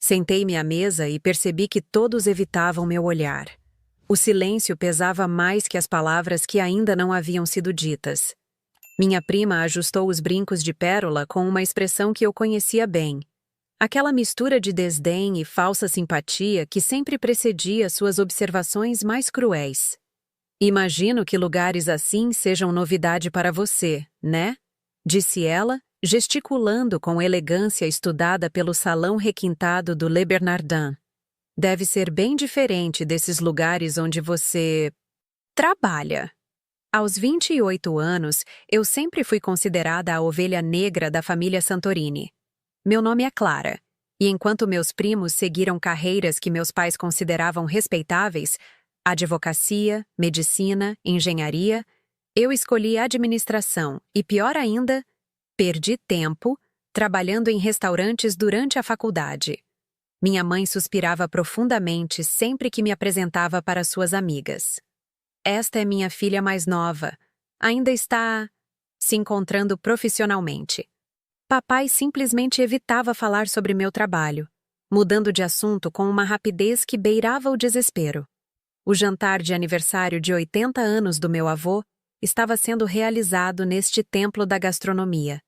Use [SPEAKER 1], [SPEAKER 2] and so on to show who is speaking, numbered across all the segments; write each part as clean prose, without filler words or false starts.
[SPEAKER 1] Sentei-me à mesa e percebi que todos evitavam meu olhar. O silêncio pesava mais que as palavras que ainda não haviam sido ditas. Minha prima ajustou os brincos de pérola com uma expressão que eu conhecia bem. Aquela mistura de desdém e falsa simpatia que sempre precedia suas observações mais cruéis. Imagino que lugares assim sejam novidade para você, né? Disse ela, gesticulando com elegância estudada pelo salão requintado do Le Bernardin. Deve ser bem diferente desses lugares onde você trabalha. Aos 28 anos, eu sempre fui considerada a ovelha negra da família Santorini. Meu nome é Clara, e enquanto meus primos seguiram carreiras que meus pais consideravam respeitáveis, advocacia, medicina, engenharia, eu escolhi administração e, pior ainda, perdi tempo trabalhando em restaurantes durante a faculdade. Minha mãe suspirava profundamente sempre que me apresentava para suas amigas. Esta é minha filha mais nova. Ainda está se encontrando profissionalmente. Papai simplesmente evitava falar sobre meu trabalho, mudando de assunto com uma rapidez que beirava o desespero. O jantar de aniversário de 80 anos do meu avô estava sendo realizado neste templo da gastronomia,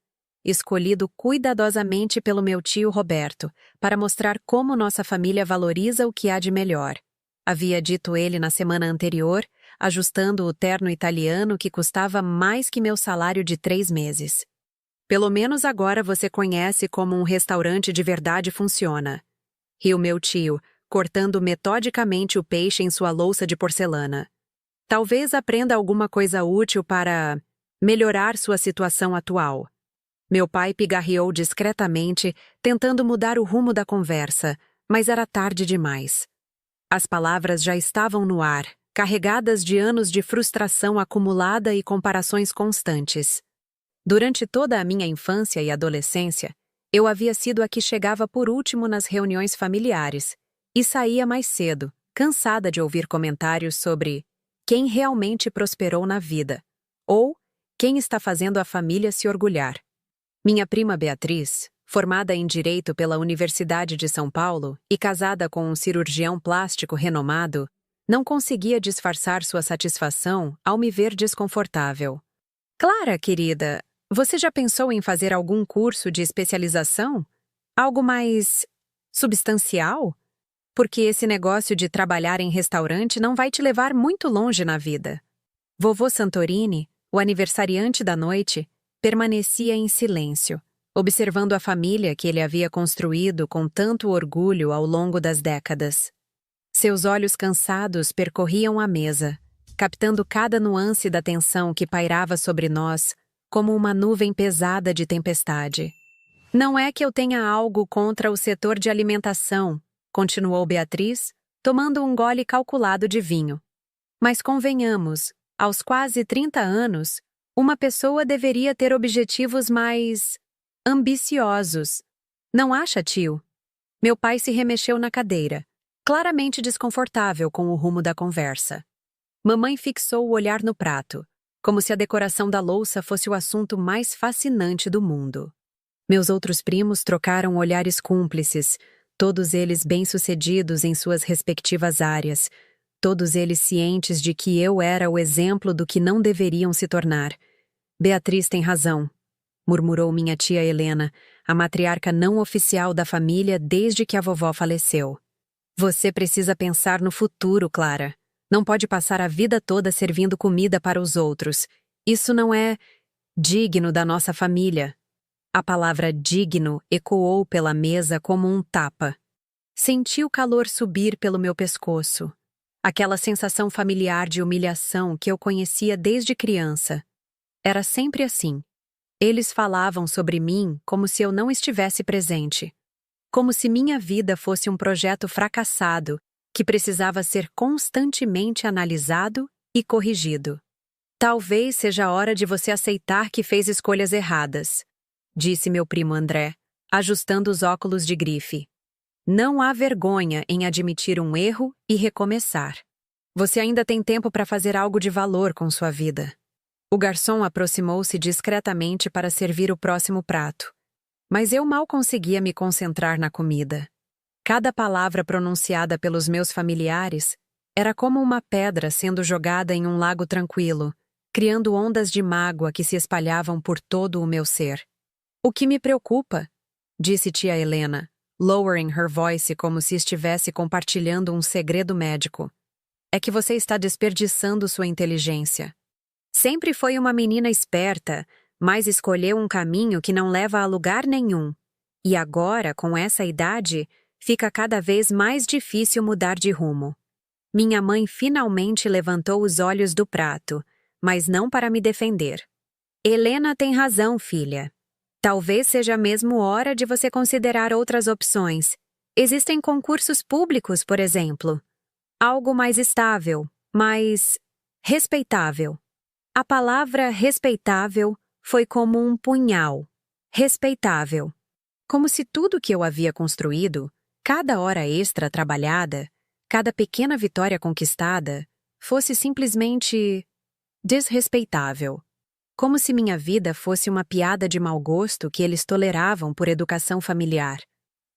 [SPEAKER 1] escolhido cuidadosamente pelo meu tio Roberto, para mostrar como nossa família valoriza o que há de melhor. Havia dito ele na semana anterior, ajustando o terno italiano que custava mais que meu salário de 3 meses. Pelo menos agora você conhece como um restaurante de verdade funciona. Riu meu tio, cortando metodicamente o peixe em sua louça de porcelana. Talvez aprenda alguma coisa útil para melhorar sua situação atual. Meu pai pigarreou discretamente, tentando mudar o rumo da conversa, mas era tarde demais. As palavras já estavam no ar, carregadas de anos de frustração acumulada e comparações constantes. Durante toda a minha infância e adolescência, eu havia sido a que chegava por último nas reuniões familiares e saía mais cedo, cansada de ouvir comentários sobre quem realmente prosperou na vida ou quem está fazendo a família se orgulhar. Minha prima Beatriz, formada em Direito pela Universidade de São Paulo e casada com um cirurgião plástico renomado, não conseguia disfarçar sua satisfação ao me ver desconfortável. Clara, querida, você já pensou em fazer algum curso de especialização? Algo mais substancial? Porque esse negócio de trabalhar em restaurante não vai te levar muito longe na vida. Vovô Santorini, o aniversariante da noite, permanecia em silêncio, observando a família que ele havia construído com tanto orgulho ao longo das décadas. Seus olhos cansados percorriam a mesa, captando cada nuance da tensão que pairava sobre nós como uma nuvem pesada de tempestade. Não é que eu tenha algo contra o setor de alimentação, continuou Beatriz, tomando um gole calculado de vinho. Mas convenhamos, aos quase 30 anos, uma pessoa deveria ter objetivos mais ambiciosos. Não acha, tio? Meu pai se remexeu na cadeira, claramente desconfortável com o rumo da conversa. Mamãe fixou o olhar no prato, como se a decoração da louça fosse o assunto mais fascinante do mundo. Meus outros primos trocaram olhares cúmplices, todos eles bem-sucedidos em suas respectivas áreas, todos eles cientes de que eu era o exemplo do que não deveriam se tornar. Beatriz tem razão, murmurou minha tia Helena, a matriarca não oficial da família desde que a vovó faleceu. Você precisa pensar no futuro, Clara. Não pode passar a vida toda servindo comida para os outros. Isso não é digno da nossa família. A palavra digno ecoou pela mesa como um tapa. Senti o calor subir pelo meu pescoço. Aquela sensação familiar de humilhação que eu conhecia desde criança. Era sempre assim. Eles falavam sobre mim como se eu não estivesse presente. Como se minha vida fosse um projeto fracassado que precisava ser constantemente analisado e corrigido. Talvez seja a hora de você aceitar que fez escolhas erradas, disse meu primo André, ajustando os óculos de grife. Não há vergonha em admitir um erro e recomeçar. Você ainda tem tempo para fazer algo de valor com sua vida. O garçom aproximou-se discretamente para servir o próximo prato, mas eu mal conseguia me concentrar na comida. Cada palavra pronunciada pelos meus familiares era como uma pedra sendo jogada em um lago tranquilo, criando ondas de mágoa que se espalhavam por todo o meu ser. "O que me preocupa", disse tia Helena, lowering her voice como se estivesse compartilhando um segredo médico, "é que você está desperdiçando sua inteligência. Sempre foi uma menina esperta, mas escolheu um caminho que não leva a lugar nenhum. E agora, com essa idade, fica cada vez mais difícil mudar de rumo." Minha mãe finalmente levantou os olhos do prato, mas não para me defender. "Helena tem razão, filha. Talvez seja mesmo hora de você considerar outras opções. Existem concursos públicos, por exemplo. Algo mais estável, mais respeitável." A palavra respeitável foi como um punhal. Respeitável. Como se tudo que eu havia construído, cada hora extra trabalhada, cada pequena vitória conquistada, fosse simplesmente desrespeitável. Como se minha vida fosse uma piada de mau gosto que eles toleravam por educação familiar.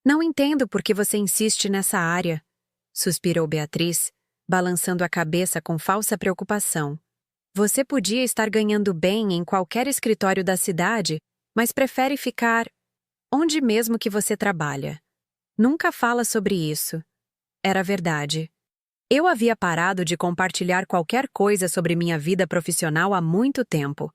[SPEAKER 1] "Não entendo por que você insiste nessa área", suspirou Beatriz, balançando a cabeça com falsa preocupação. "Você podia estar ganhando bem em qualquer escritório da cidade, mas prefere ficar onde mesmo que você trabalha. Nunca fala sobre isso." Era verdade. Eu havia parado de compartilhar qualquer coisa sobre minha vida profissional há muito tempo.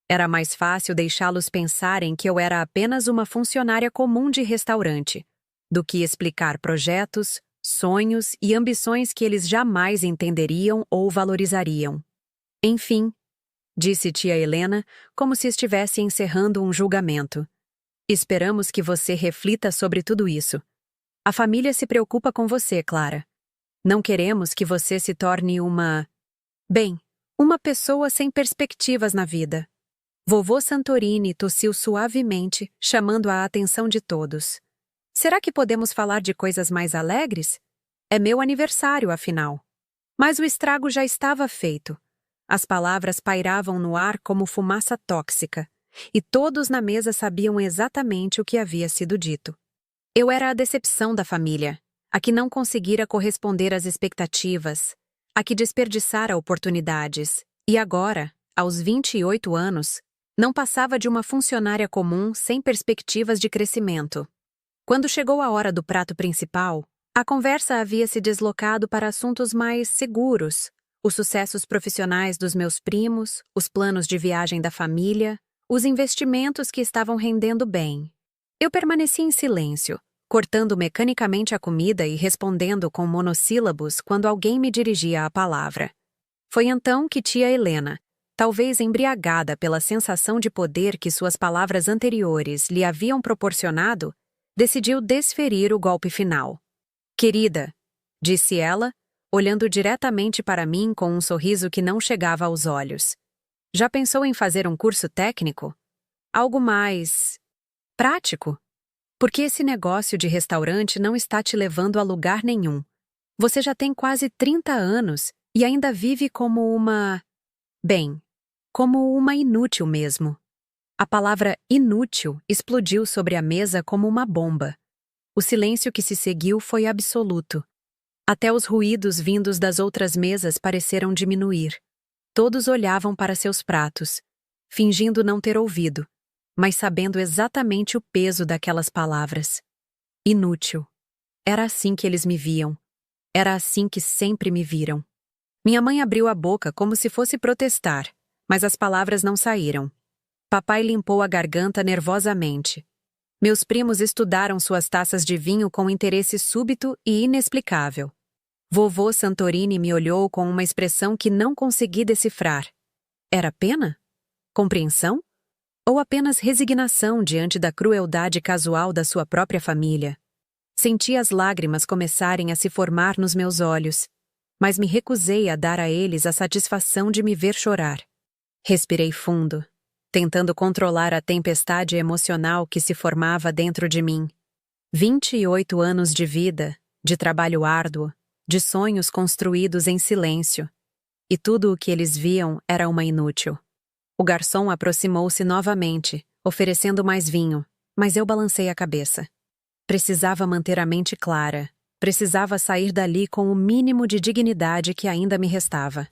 [SPEAKER 1] Era mais fácil deixá-los pensarem que eu era apenas uma funcionária comum de restaurante, do que explicar projetos, sonhos e ambições que eles jamais entenderiam ou valorizariam. "Enfim", disse tia Helena, como se estivesse encerrando um julgamento, "esperamos que você reflita sobre tudo isso. A família se preocupa com você, Clara. Não queremos que você se torne uma pessoa sem perspectivas na vida." Vovô Santorini tossiu suavemente, chamando a atenção de todos. "Será que podemos falar de coisas mais alegres? É meu aniversário, afinal." Mas o estrago já estava feito. As palavras pairavam no ar como fumaça tóxica, e todos na mesa sabiam exatamente o que havia sido dito. Eu era a decepção da família, a que não conseguira corresponder às expectativas, a que desperdiçara oportunidades, e agora, aos 28 anos, não passava de uma funcionária comum sem perspectivas de crescimento. Quando chegou a hora do prato principal, a conversa havia se deslocado para assuntos mais seguros: os sucessos profissionais dos meus primos, os planos de viagem da família, os investimentos que estavam rendendo bem. Eu permaneci em silêncio, cortando mecanicamente a comida e respondendo com monossílabos quando alguém me dirigia a palavra. Foi então que tia Helena, talvez embriagada pela sensação de poder que suas palavras anteriores lhe haviam proporcionado, decidiu desferir o golpe final. "Querida", disse ela, olhando diretamente para mim com um sorriso que não chegava aos olhos, "já pensou em fazer um curso técnico? Algo mais prático? Porque esse negócio de restaurante não está te levando a lugar nenhum. Você já tem quase 30 anos e ainda vive como como uma inútil mesmo." A palavra inútil explodiu sobre a mesa como uma bomba. O silêncio que se seguiu foi absoluto. Até os ruídos vindos das outras mesas pareceram diminuir. Todos olhavam para seus pratos, fingindo não ter ouvido, mas sabendo exatamente o peso daquelas palavras. Inútil. Era assim que eles me viam. Era assim que sempre me viram. Minha mãe abriu a boca como se fosse protestar, mas as palavras não saíram. Papai limpou a garganta nervosamente. Meus primos estudaram suas taças de vinho com interesse súbito e inexplicável. Vovô Santorini me olhou com uma expressão que não consegui decifrar. Era pena? Compreensão? Ou apenas resignação diante da crueldade casual da sua própria família? Senti as lágrimas começarem a se formar nos meus olhos, mas me recusei a dar a eles a satisfação de me ver chorar. Respirei fundo, tentando controlar a tempestade emocional que se formava dentro de mim. 28 anos de vida, de trabalho árduo, de sonhos construídos em silêncio. E tudo o que eles viam era uma inútil. O garçom aproximou-se novamente, oferecendo mais vinho, mas eu balancei a cabeça. Precisava manter a mente clara. Precisava sair dali com o mínimo de dignidade que ainda me restava.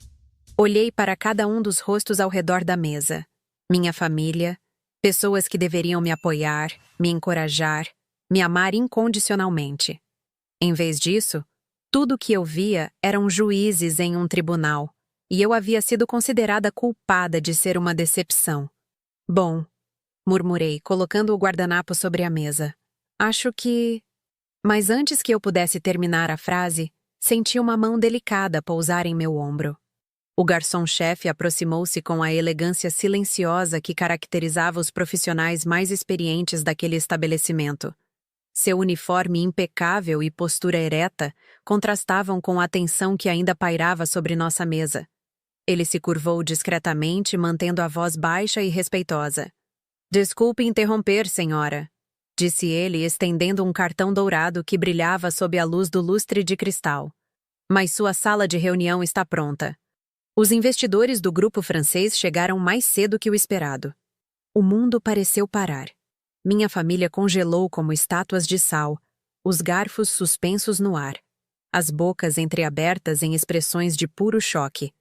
[SPEAKER 1] Olhei para cada um dos rostos ao redor da mesa. Minha família, pessoas que deveriam me apoiar, me encorajar, me amar incondicionalmente. Em vez disso, tudo o que eu via eram juízes em um tribunal, e eu havia sido considerada culpada de ser uma decepção. Bom, murmurei, colocando o guardanapo sobre a mesa. Acho que... Mas antes que eu pudesse terminar a frase, senti uma mão delicada pousar em meu ombro. O garçom-chefe aproximou-se com a elegância silenciosa que caracterizava os profissionais mais experientes daquele estabelecimento. Seu uniforme impecável e postura ereta contrastavam com a tensão que ainda pairava sobre nossa mesa. Ele se curvou discretamente, mantendo a voz baixa e respeitosa. "Desculpe interromper, senhora", disse ele, estendendo um cartão dourado que brilhava sob a luz do lustre de cristal. "Mas sua sala de reunião está pronta." Os investidores do grupo francês chegaram mais cedo que o esperado. O mundo pareceu parar. Minha família congelou como estátuas de sal, os garfos suspensos no ar, as bocas entreabertas em expressões de puro choque.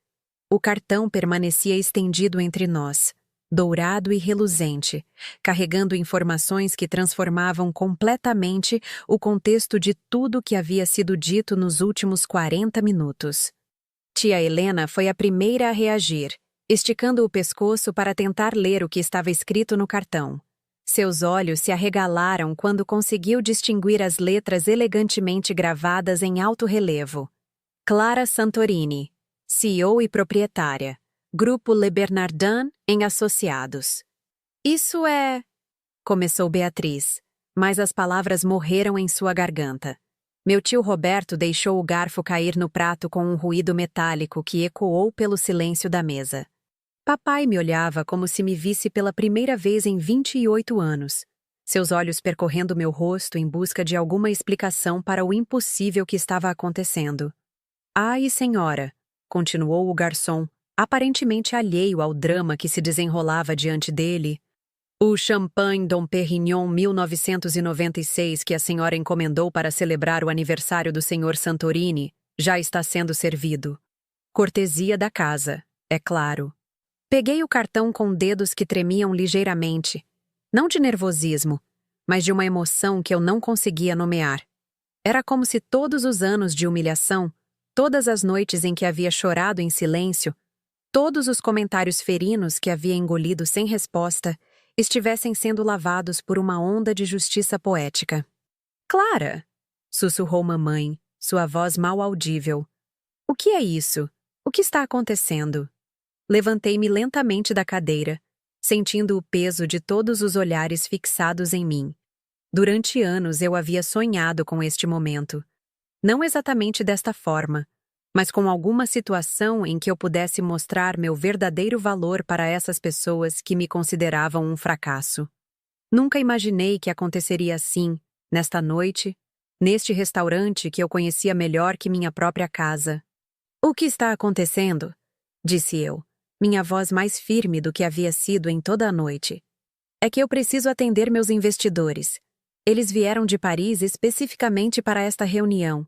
[SPEAKER 1] O cartão permanecia estendido entre nós, dourado e reluzente, carregando informações que transformavam completamente o contexto de tudo que havia sido dito nos últimos 40 minutos. Tia Helena foi a primeira a reagir, esticando o pescoço para tentar ler o que estava escrito no cartão. Seus olhos se arregalaram quando conseguiu distinguir as letras elegantemente gravadas em alto relevo. Clara Santorini, CEO e proprietária. Grupo Le Bernardin em Associados. "Isso é..." começou Beatriz, mas as palavras morreram em sua garganta. Meu tio Roberto deixou o garfo cair no prato com um ruído metálico que ecoou pelo silêncio da mesa. Papai me olhava como se me visse pela primeira vez em 28 anos, seus olhos percorrendo meu rosto em busca de alguma explicação para o impossível que estava acontecendo. "Ai, senhora", continuou o garçom, aparentemente alheio ao drama que se desenrolava diante dele. "O Champagne Dom Perignon 1996 que a senhora encomendou para celebrar o aniversário do senhor Santorini já está sendo servido. Cortesia da casa, é claro." Peguei o cartão com dedos que tremiam ligeiramente, não de nervosismo, mas de uma emoção que eu não conseguia nomear. Era como se todos os anos de humilhação, todas as noites em que havia chorado em silêncio, todos os comentários ferinos que havia engolido sem resposta, estivessem sendo lavados por uma onda de justiça poética. "Clara!" sussurrou mamãe, sua voz mal audível. "O que é isso? O que está acontecendo?" Levantei-me lentamente da cadeira, sentindo o peso de todos os olhares fixados em mim. Durante anos eu havia sonhado com este momento. Não exatamente desta forma, mas com alguma situação em que eu pudesse mostrar meu verdadeiro valor para essas pessoas que me consideravam um fracasso. Nunca imaginei que aconteceria assim, nesta noite, neste restaurante que eu conhecia melhor que minha própria casa. "O que está acontecendo?" disse eu, minha voz mais firme do que havia sido em toda a noite. "É que eu preciso atender meus investidores. Eles vieram de Paris especificamente para esta reunião,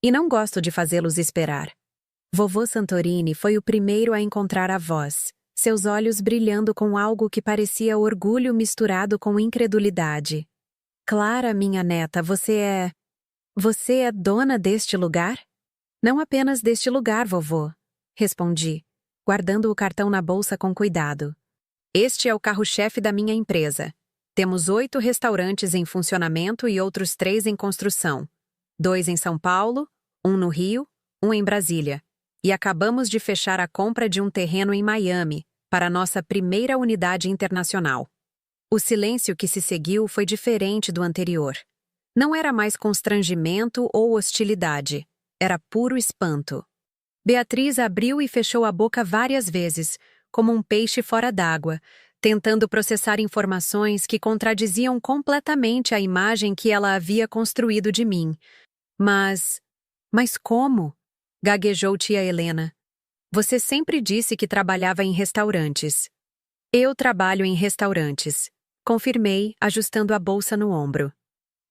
[SPEAKER 1] e não gosto de fazê-los esperar." Vovô Santorini foi o primeiro a encontrar a voz, seus olhos brilhando com algo que parecia orgulho misturado com incredulidade. "Clara, minha neta, você é dona deste lugar?" "Não apenas deste lugar, vovô", respondi, guardando o cartão na bolsa com cuidado. "Este é o carro-chefe da minha empresa. Temos 8 restaurantes em funcionamento e outros 3 em construção. 2 em São Paulo, 1 no Rio, 1 em Brasília. E acabamos de fechar a compra de um terreno em Miami, para nossa primeira unidade internacional." O silêncio que se seguiu foi diferente do anterior. Não era mais constrangimento ou hostilidade. Era puro espanto. Beatriz abriu e fechou a boca várias vezes, como um peixe fora d'água, tentando processar informações que contradiziam completamente a imagem que ela havia construído de mim. Mas como?" gaguejou tia Helena. "Você sempre disse que trabalhava em restaurantes." "Eu trabalho em restaurantes", confirmei, ajustando a bolsa no ombro.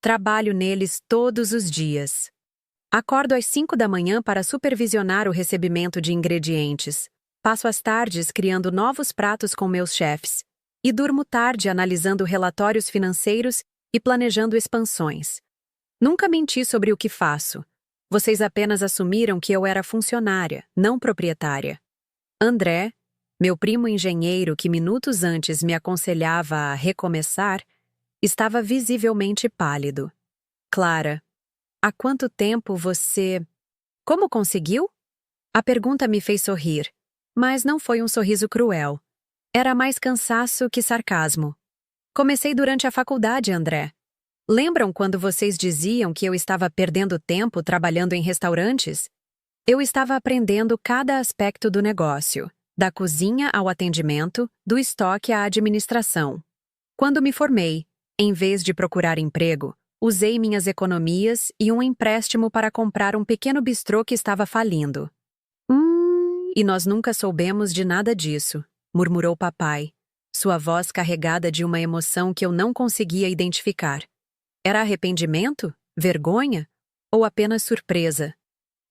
[SPEAKER 1] Trabalho neles todos os dias. Acordo às 5 da manhã para supervisionar o recebimento de ingredientes. Passo as tardes criando novos pratos com meus chefes. E durmo tarde analisando relatórios financeiros e planejando expansões. Nunca menti sobre o que faço. Vocês apenas assumiram que eu era funcionária, não proprietária. André, meu primo engenheiro que minutos antes me aconselhava a recomeçar, estava visivelmente pálido. Clara, há quanto tempo você... Como conseguiu? A pergunta me fez sorrir, mas não foi um sorriso cruel. Era mais cansaço que sarcasmo. Comecei durante a faculdade, André. Lembram quando vocês diziam que eu estava perdendo tempo trabalhando em restaurantes? Eu estava aprendendo cada aspecto do negócio, da cozinha ao atendimento, do estoque à administração. Quando me formei, em vez de procurar emprego, usei minhas economias e um empréstimo para comprar um pequeno bistrô que estava falindo. E nós nunca soubemos de nada disso, murmurou papai, sua voz carregada de uma emoção que eu não conseguia identificar. Era arrependimento? Vergonha? Ou apenas surpresa?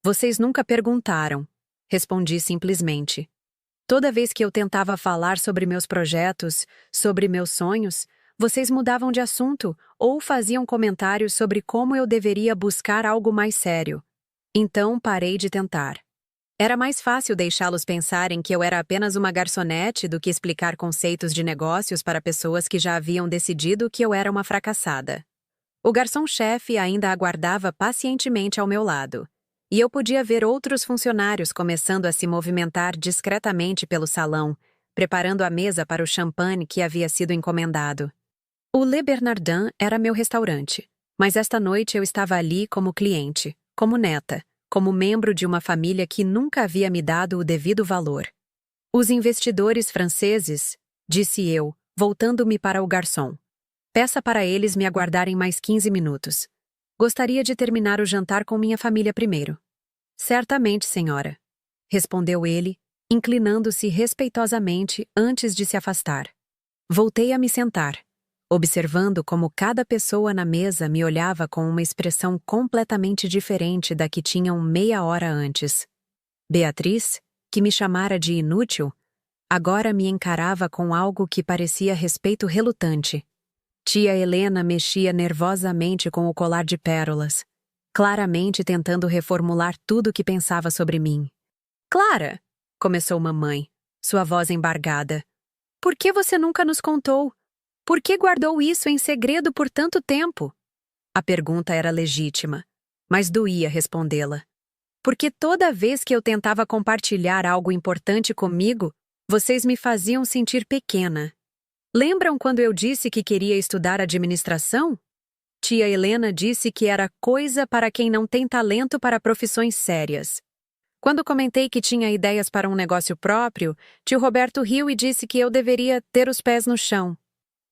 [SPEAKER 1] Vocês nunca perguntaram, respondi simplesmente. Toda vez que eu tentava falar sobre meus projetos, sobre meus sonhos, vocês mudavam de assunto ou faziam comentários sobre como eu deveria buscar algo mais sério. Então parei de tentar. Era mais fácil deixá-los pensarem que eu era apenas uma garçonete do que explicar conceitos de negócios para pessoas que já haviam decidido que eu era uma fracassada. O garçom-chefe ainda aguardava pacientemente ao meu lado, e eu podia ver outros funcionários começando a se movimentar discretamente pelo salão, preparando a mesa para o champanhe que havia sido encomendado. O Le Bernardin era meu restaurante, mas esta noite eu estava ali como cliente, como neta, como membro de uma família que nunca havia me dado o devido valor. Os investidores franceses, disse eu, voltando-me para o garçom. Peça para eles me aguardarem mais 15 minutos. Gostaria de terminar o jantar com minha família primeiro. Certamente, senhora, respondeu ele, inclinando-se respeitosamente antes de se afastar. Voltei a me sentar, observando como cada pessoa na mesa me olhava com uma expressão completamente diferente da que tinham meia hora antes. Beatriz, que me chamara de inútil, agora me encarava com algo que parecia respeito relutante. Tia Helena mexia nervosamente com o colar de pérolas, claramente tentando reformular tudo o que pensava sobre mim. Clara, começou mamãe, sua voz embargada. Por que você nunca nos contou? Por que guardou isso em segredo por tanto tempo? A pergunta era legítima, mas doía respondê-la. Porque toda vez que eu tentava compartilhar algo importante comigo, vocês me faziam sentir pequena. Lembram quando eu disse que queria estudar administração? Tia Helena disse que era coisa para quem não tem talento para profissões sérias. Quando comentei que tinha ideias para um negócio próprio, tio Roberto riu e disse que eu deveria ter os pés no chão.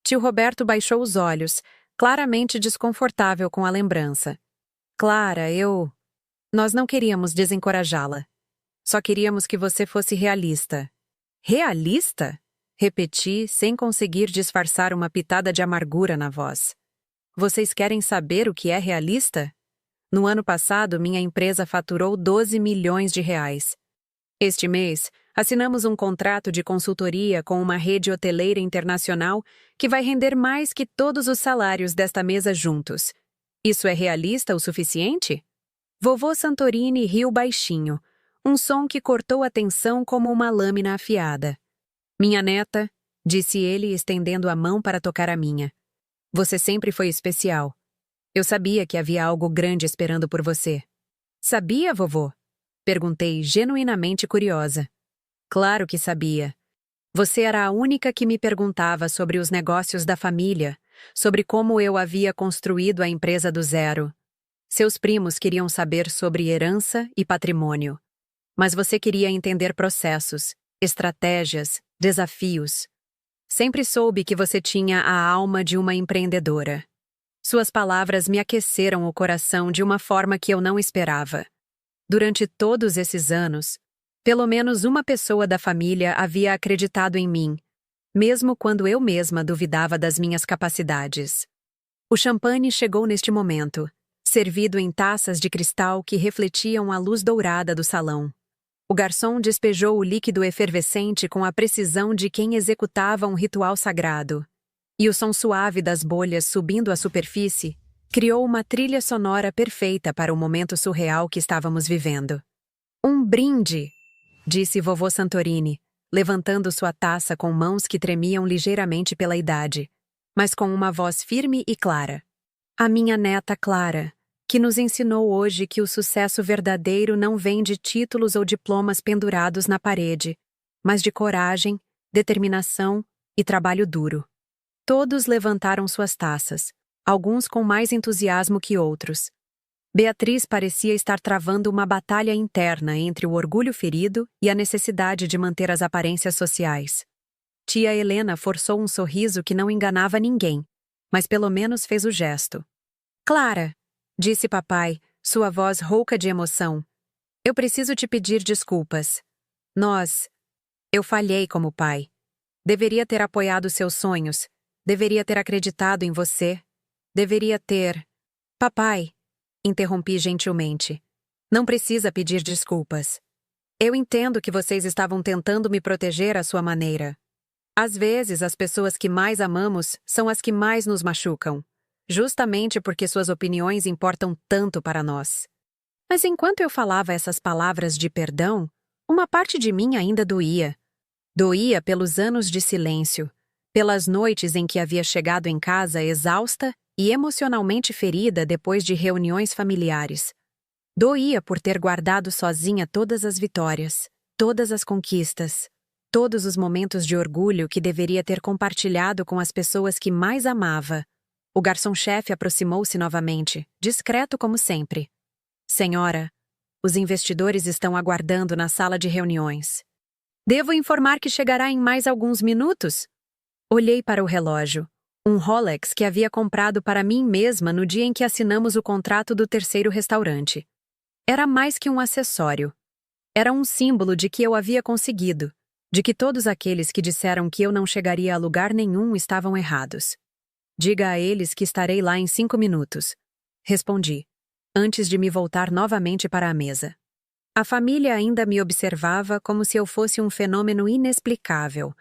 [SPEAKER 1] Tio Roberto baixou os olhos, claramente desconfortável com a lembrança. Clara, Nós não queríamos desencorajá-la. Só queríamos que você fosse realista. Realista? Repeti, sem conseguir disfarçar uma pitada de amargura na voz. Vocês querem saber o que é realista? No ano passado, minha empresa faturou 12 milhões de reais. Este mês, assinamos um contrato de consultoria com uma rede hoteleira internacional que vai render mais que todos os salários desta mesa juntos. Isso é realista o suficiente? Vovô Santorini riu baixinho, um som que cortou a tensão como uma lâmina afiada. Minha neta, disse ele estendendo a mão para tocar a minha. Você sempre foi especial. Eu sabia que havia algo grande esperando por você. Sabia, vovô? Perguntei, genuinamente curiosa. Claro que sabia. Você era a única que me perguntava sobre os negócios da família, sobre como eu havia construído a empresa do zero. Seus primos queriam saber sobre herança e patrimônio. Mas você queria entender processos, estratégias, desafios. Sempre soube que você tinha a alma de uma empreendedora. Suas palavras me aqueceram o coração de uma forma que eu não esperava. Durante todos esses anos, pelo menos uma pessoa da família havia acreditado em mim, mesmo quando eu mesma duvidava das minhas capacidades. O champanhe chegou neste momento, servido em taças de cristal que refletiam a luz dourada do salão. O garçom despejou o líquido efervescente com a precisão de quem executava um ritual sagrado, e o som suave das bolhas subindo à superfície criou uma trilha sonora perfeita para o momento surreal que estávamos vivendo. Um brinde! Disse vovô Santorini, levantando sua taça com mãos que tremiam ligeiramente pela idade, mas com uma voz firme e clara. A minha neta Clara, que nos ensinou hoje que o sucesso verdadeiro não vem de títulos ou diplomas pendurados na parede, mas de coragem, determinação e trabalho duro. Todos levantaram suas taças, alguns com mais entusiasmo que outros. Beatriz parecia estar travando uma batalha interna entre o orgulho ferido e a necessidade de manter as aparências sociais. Tia Helena forçou um sorriso que não enganava ninguém, mas pelo menos fez o gesto. Clara, disse papai, sua voz rouca de emoção. Eu preciso te pedir desculpas. Eu falhei como pai. Deveria ter apoiado seus sonhos. Deveria ter acreditado em você. Deveria ter... Papai, interrompi gentilmente. Não precisa pedir desculpas. Eu entendo que vocês estavam tentando me proteger à sua maneira. Às vezes, as pessoas que mais amamos são as que mais nos machucam, justamente porque suas opiniões importam tanto para nós. Mas enquanto eu falava essas palavras de perdão, uma parte de mim ainda doía. Doía pelos anos de silêncio, pelas noites em que havia chegado em casa exausta e emocionalmente ferida depois de reuniões familiares. Doía por ter guardado sozinha todas as vitórias, todas as conquistas, todos os momentos de orgulho que deveria ter compartilhado com as pessoas que mais amava. O garçom-chefe aproximou-se novamente, discreto como sempre. Senhora, os investidores estão aguardando na sala de reuniões. Devo informar que chegará em mais alguns minutos? Olhei para o relógio. Um Rolex que havia comprado para mim mesma no dia em que assinamos o contrato do terceiro restaurante. Era mais que um acessório. Era um símbolo de que eu havia conseguido, de que todos aqueles que disseram que eu não chegaria a lugar nenhum estavam errados. Diga a eles que estarei lá em 5 minutos. Respondi, antes de me voltar novamente para a mesa. A família ainda me observava como se eu fosse um fenômeno inexplicável,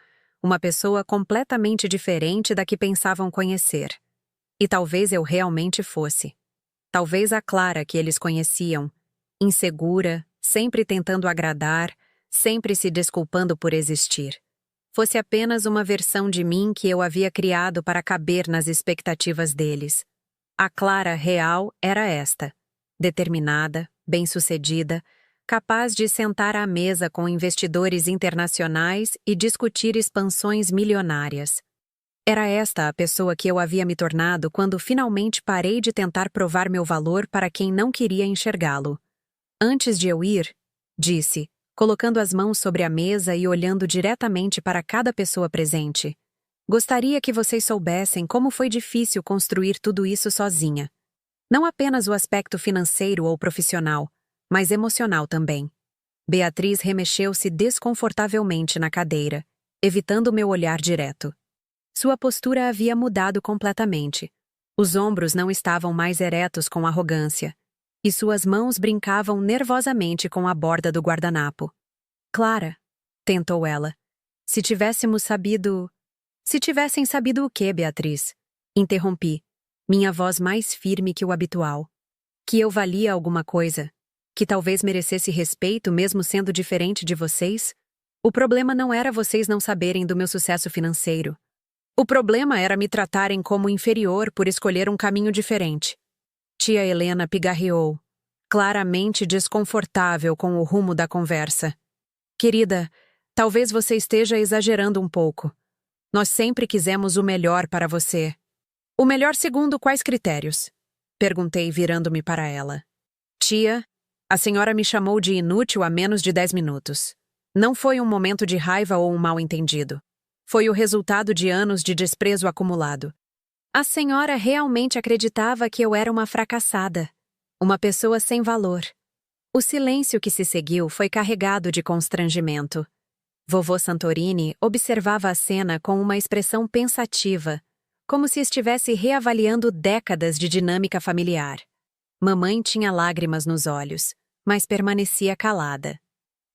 [SPEAKER 1] uma pessoa completamente diferente da que pensavam conhecer. E talvez eu realmente fosse. Talvez a Clara que eles conheciam, insegura, sempre tentando agradar, sempre se desculpando por existir, fosse apenas uma versão de mim que eu havia criado para caber nas expectativas deles. A Clara real era esta, determinada, bem-sucedida, capaz de sentar à mesa com investidores internacionais e discutir expansões milionárias. Era esta a pessoa que eu havia me tornado quando finalmente parei de tentar provar meu valor para quem não queria enxergá-lo. Antes de eu ir, disse, colocando as mãos sobre a mesa e olhando diretamente para cada pessoa presente, gostaria que vocês soubessem como foi difícil construir tudo isso sozinha. Não apenas o aspecto financeiro ou profissional, mas emocional também. Beatriz remexeu-se desconfortavelmente na cadeira, evitando meu olhar direto. Sua postura havia mudado completamente. Os ombros não estavam mais eretos com arrogância, e suas mãos brincavam nervosamente com a borda do guardanapo. Clara, tentou ela. Se tivessem sabido o quê, Beatriz? Interrompi, minha voz mais firme que o habitual. Que eu valia alguma coisa? Que talvez merecesse respeito mesmo sendo diferente de vocês? O problema não era vocês não saberem do meu sucesso financeiro. O problema era me tratarem como inferior por escolher um caminho diferente. Tia Helena pigarreou, claramente desconfortável com o rumo da conversa. Querida, talvez você esteja exagerando um pouco. Nós sempre quisemos o melhor para você. O melhor segundo quais critérios? Perguntei virando-me para ela. Tia, a senhora me chamou de inútil há menos de 10 minutos. Não foi um momento de raiva ou um mal-entendido. Foi o resultado de anos de desprezo acumulado. A senhora realmente acreditava que eu era uma fracassada, uma pessoa sem valor. O silêncio que se seguiu foi carregado de constrangimento. Vovô Santorini observava a cena com uma expressão pensativa, como se estivesse reavaliando décadas de dinâmica familiar. Mamãe tinha lágrimas nos olhos, mas permanecia calada.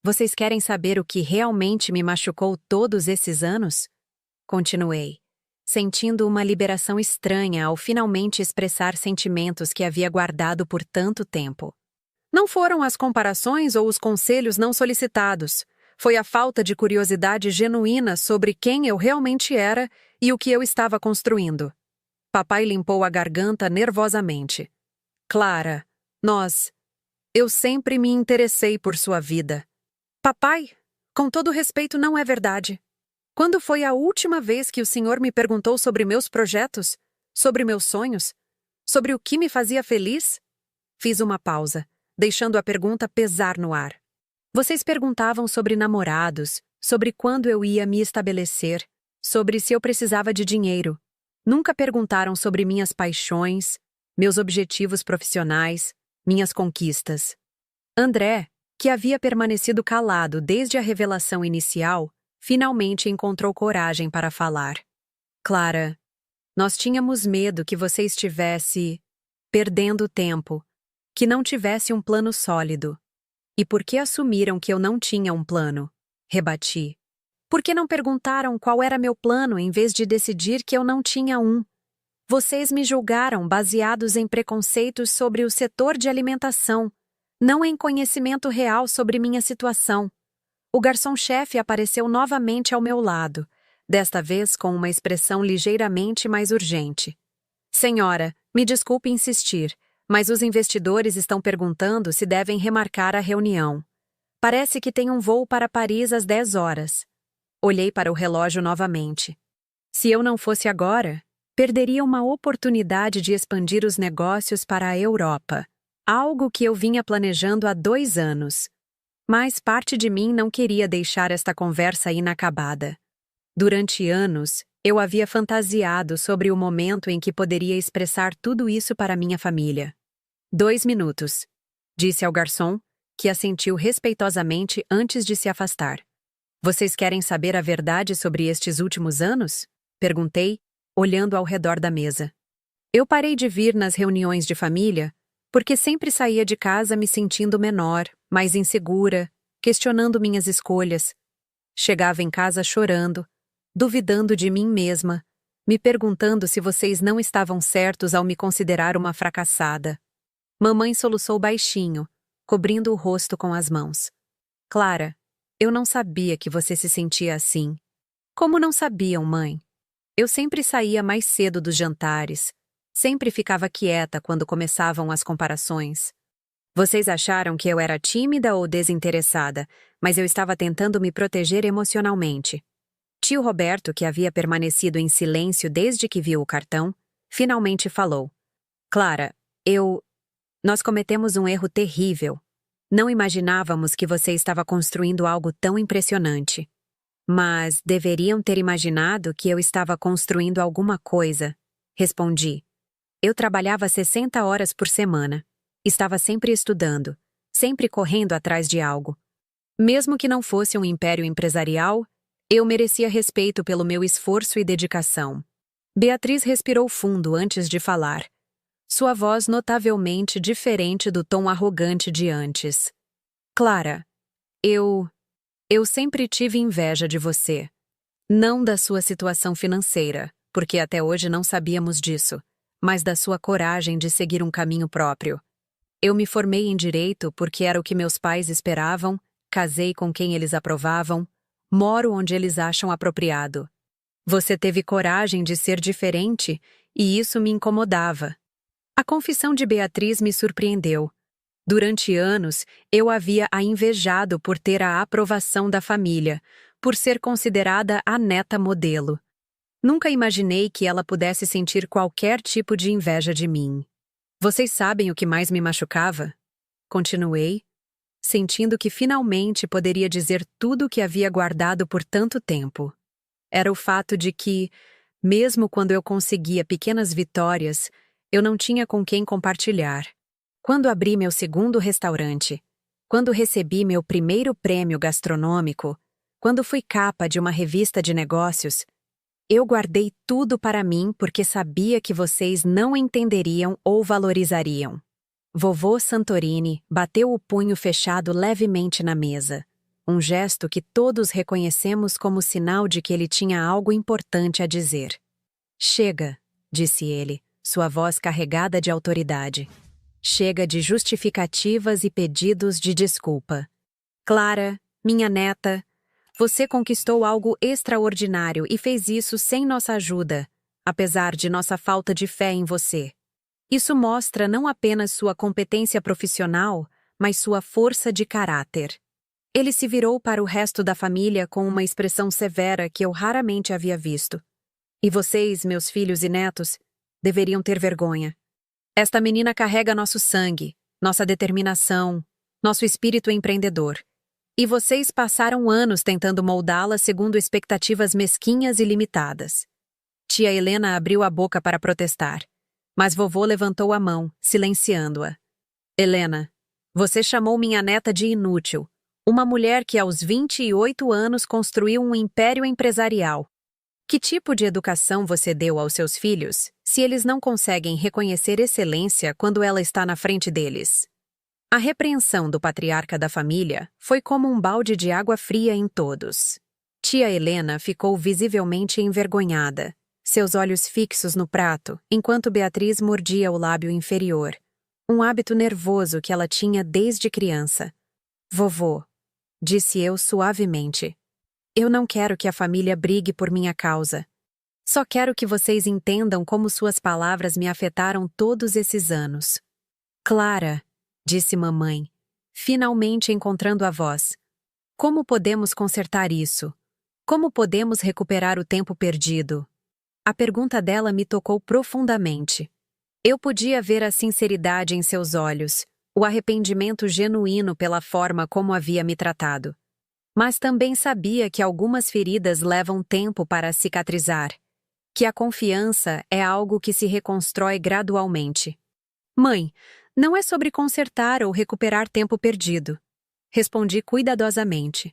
[SPEAKER 1] Vocês querem saber o que realmente me machucou todos esses anos? Continuei, sentindo uma liberação estranha ao finalmente expressar sentimentos que havia guardado por tanto tempo. Não foram as comparações ou os conselhos não solicitados. Foi a falta de curiosidade genuína sobre quem eu realmente era e o que eu estava construindo. Papai limpou a garganta nervosamente. Clara, eu sempre me interessei por sua vida. Papai, com todo respeito, não é verdade. Quando foi a última vez que o senhor me perguntou sobre meus projetos, sobre meus sonhos, sobre o que me fazia feliz? Fiz uma pausa, deixando a pergunta pesar no ar. Vocês perguntavam sobre namorados, sobre quando eu ia me estabelecer, sobre se eu precisava de dinheiro. Nunca perguntaram sobre minhas paixões, meus objetivos profissionais, minhas conquistas. André, que havia permanecido calado desde a revelação inicial, finalmente encontrou coragem para falar. Clara, nós tínhamos medo que você estivesse perdendo tempo, que não tivesse um plano sólido. E por que assumiram que eu não tinha um plano? Rebati. Por que não perguntaram qual era meu plano em vez de decidir que eu não tinha um? Vocês me julgaram baseados em preconceitos sobre o setor de alimentação, não em conhecimento real sobre minha situação. O garçom-chefe apareceu novamente ao meu lado, desta vez com uma expressão ligeiramente mais urgente. Senhora, me desculpe insistir, mas os investidores estão perguntando se devem remarcar a reunião. Parece que tem um voo para Paris às 10 horas. Olhei para o relógio novamente. Se eu não fosse agora, perderia uma oportunidade de expandir os negócios para a Europa, algo que eu vinha planejando há 2 anos. Mas parte de mim não queria deixar esta conversa inacabada. Durante anos, eu havia fantasiado sobre o momento em que poderia expressar tudo isso para minha família. 2 minutos, disse ao garçom, que assentiu respeitosamente antes de se afastar. Vocês querem saber a verdade sobre estes últimos anos? Perguntei, olhando ao redor da mesa. Eu parei de vir nas reuniões de família porque sempre saía de casa me sentindo menor, mais insegura, questionando minhas escolhas. Chegava em casa chorando, duvidando de mim mesma, me perguntando se vocês não estavam certos ao me considerar uma fracassada. Mamãe soluçou baixinho, cobrindo o rosto com as mãos. Clara, eu não sabia que você se sentia assim. Como não sabiam, mãe? Eu sempre saía mais cedo dos jantares, sempre ficava quieta quando começavam as comparações. Vocês acharam que eu era tímida ou desinteressada, mas eu estava tentando me proteger emocionalmente. Tio Roberto, que havia permanecido em silêncio desde que viu o cartão, finalmente falou. Clara, nós cometemos um erro terrível. Não imaginávamos que você estava construindo algo tão impressionante. Mas deveriam ter imaginado que eu estava construindo alguma coisa, respondi. Eu trabalhava 60 horas por semana. Estava sempre estudando, sempre correndo atrás de algo. Mesmo que não fosse um império empresarial, eu merecia respeito pelo meu esforço e dedicação. Beatriz respirou fundo antes de falar. Sua voz notavelmente diferente do tom arrogante de antes. Clara, eu sempre tive inveja de você. Não da sua situação financeira, porque até hoje não sabíamos disso, mas da sua coragem de seguir um caminho próprio. Eu me formei em direito porque era o que meus pais esperavam, casei com quem eles aprovavam, moro onde eles acham apropriado. Você teve coragem de ser diferente e isso me incomodava. A confissão de Beatriz me surpreendeu. Durante anos, eu havia a invejado por ter a aprovação da família, por ser considerada a neta modelo. Nunca imaginei que ela pudesse sentir qualquer tipo de inveja de mim. Vocês sabem o que mais me machucava? Continuei, sentindo que finalmente poderia dizer tudo o que havia guardado por tanto tempo. Era o fato de que, mesmo quando eu conseguia pequenas vitórias, eu não tinha com quem compartilhar. Quando abri meu segundo restaurante, quando recebi meu primeiro prêmio gastronômico, quando fui capa de uma revista de negócios, Eu guardei tudo para mim porque sabia que vocês não entenderiam ou valorizariam. Vovô Santorini bateu o punho fechado levemente na mesa. Um gesto que todos reconhecemos como sinal de que ele tinha algo importante a dizer. Chega, disse ele, sua voz carregada de autoridade. Chega de justificativas e pedidos de desculpa. Clara, minha neta, você conquistou algo extraordinário e fez isso sem nossa ajuda, apesar de nossa falta de fé em você. Isso mostra não apenas sua competência profissional, mas sua força de caráter. Ele se virou para o resto da família com uma expressão severa que eu raramente havia visto. E vocês, meus filhos e netos, deveriam ter vergonha. Esta menina carrega nosso sangue, nossa determinação, nosso espírito empreendedor. E vocês passaram anos tentando moldá-la segundo expectativas mesquinhas e limitadas. Tia Helena abriu a boca para protestar, mas vovô levantou a mão, silenciando-a. Helena, você chamou minha neta de inútil, uma mulher que aos 28 anos construiu um império empresarial. Que tipo de educação você deu aos seus filhos, se eles não conseguem reconhecer excelência quando ela está na frente deles? A repreensão do patriarca da família foi como um balde de água fria em todos. Tia Helena ficou visivelmente envergonhada, seus olhos fixos no prato, enquanto Beatriz mordia o lábio inferior, um hábito nervoso que ela tinha desde criança. Vovô, disse eu suavemente, eu não quero que a família brigue por minha causa. Só quero que vocês entendam como suas palavras me afetaram todos esses anos. Clara, disse mamãe, finalmente encontrando a voz. Como podemos consertar isso? Como podemos recuperar o tempo perdido? A pergunta dela me tocou profundamente. Eu podia ver a sinceridade em seus olhos, o arrependimento genuíno pela forma como havia me tratado. Mas também sabia que algumas feridas levam tempo para cicatrizar, que a confiança é algo que se reconstrói gradualmente. Mãe, não é sobre consertar ou recuperar tempo perdido. Respondi cuidadosamente.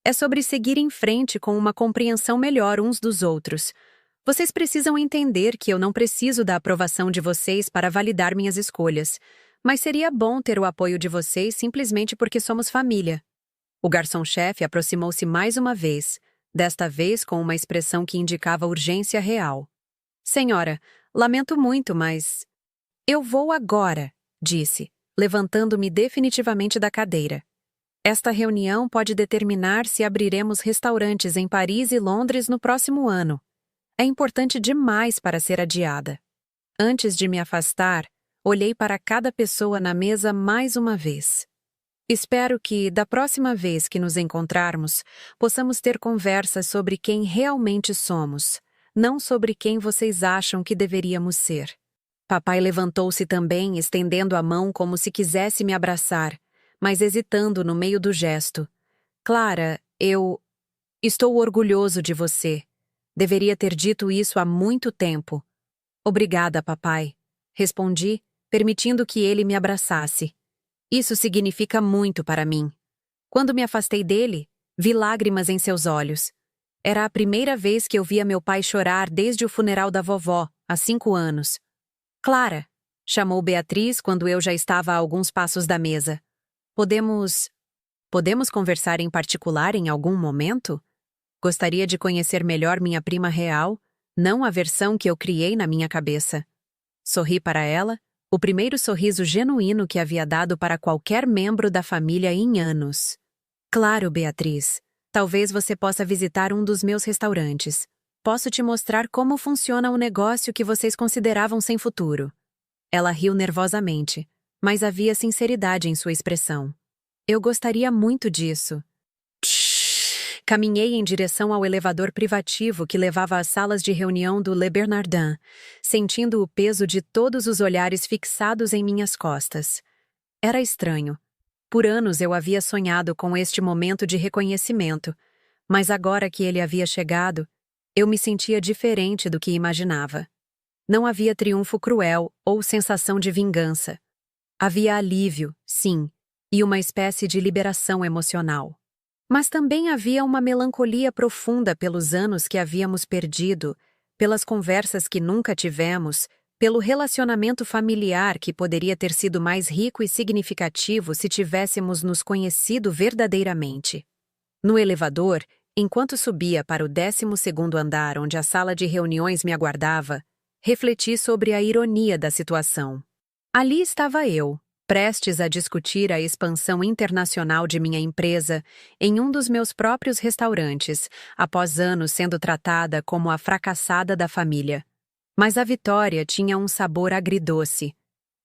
[SPEAKER 1] É sobre seguir em frente com uma compreensão melhor uns dos outros. Vocês precisam entender que eu não preciso da aprovação de vocês para validar minhas escolhas, mas seria bom ter o apoio de vocês simplesmente porque somos família. O garçom-chefe aproximou-se mais uma vez, desta vez com uma expressão que indicava urgência real. Senhora, lamento muito, mas... Eu vou agora, disse, levantando-me definitivamente da cadeira. Esta reunião pode determinar se abriremos restaurantes em Paris e Londres no próximo ano. É importante demais para ser adiada. Antes de me afastar, olhei para cada pessoa na mesa mais uma vez. Espero que, da próxima vez que nos encontrarmos, possamos ter conversas sobre quem realmente somos, não sobre quem vocês acham que deveríamos ser. Papai levantou-se também, estendendo a mão como se quisesse me abraçar, mas hesitando no meio do gesto. Clara, eu... estou orgulhoso de você. Deveria ter dito isso há muito tempo. Obrigada, papai. Respondi, permitindo que ele me abraçasse. Isso significa muito para mim. Quando me afastei dele, vi lágrimas em seus olhos. Era a primeira vez que eu via meu pai chorar desde o funeral da vovó, há 5 anos. Clara, chamou Beatriz quando eu já estava a alguns passos da mesa. Podemos conversar em particular em algum momento? Gostaria de conhecer melhor minha prima real, não a versão que eu criei na minha cabeça. Sorri para ela, o primeiro sorriso genuíno que havia dado para qualquer membro da família em anos. Claro, Beatriz. Talvez você possa visitar um dos meus restaurantes. Posso te mostrar como funciona o negócio que vocês consideravam sem futuro. Ela riu nervosamente, mas havia sinceridade em sua expressão. Eu gostaria muito disso. Caminhei em direção ao elevador privativo que levava às salas de reunião do Le Bernardin, sentindo o peso de todos os olhares fixados em minhas costas. Era estranho. Por anos eu havia sonhado com este momento de reconhecimento, mas agora que ele havia chegado, eu me sentia diferente do que imaginava. Não havia triunfo cruel ou sensação de vingança. Havia alívio, sim, e uma espécie de liberação emocional. Mas também havia uma melancolia profunda pelos anos que havíamos perdido, pelas conversas que nunca tivemos, pelo relacionamento familiar que poderia ter sido mais rico e significativo se tivéssemos nos conhecido verdadeiramente. No elevador, enquanto subia para o 12º andar onde a sala de reuniões me aguardava, refleti sobre a ironia da situação. Ali estava eu, prestes a discutir a expansão internacional de minha empresa em um dos meus próprios restaurantes, após anos sendo tratada como a fracassada da família. Mas a vitória tinha um sabor agridoce.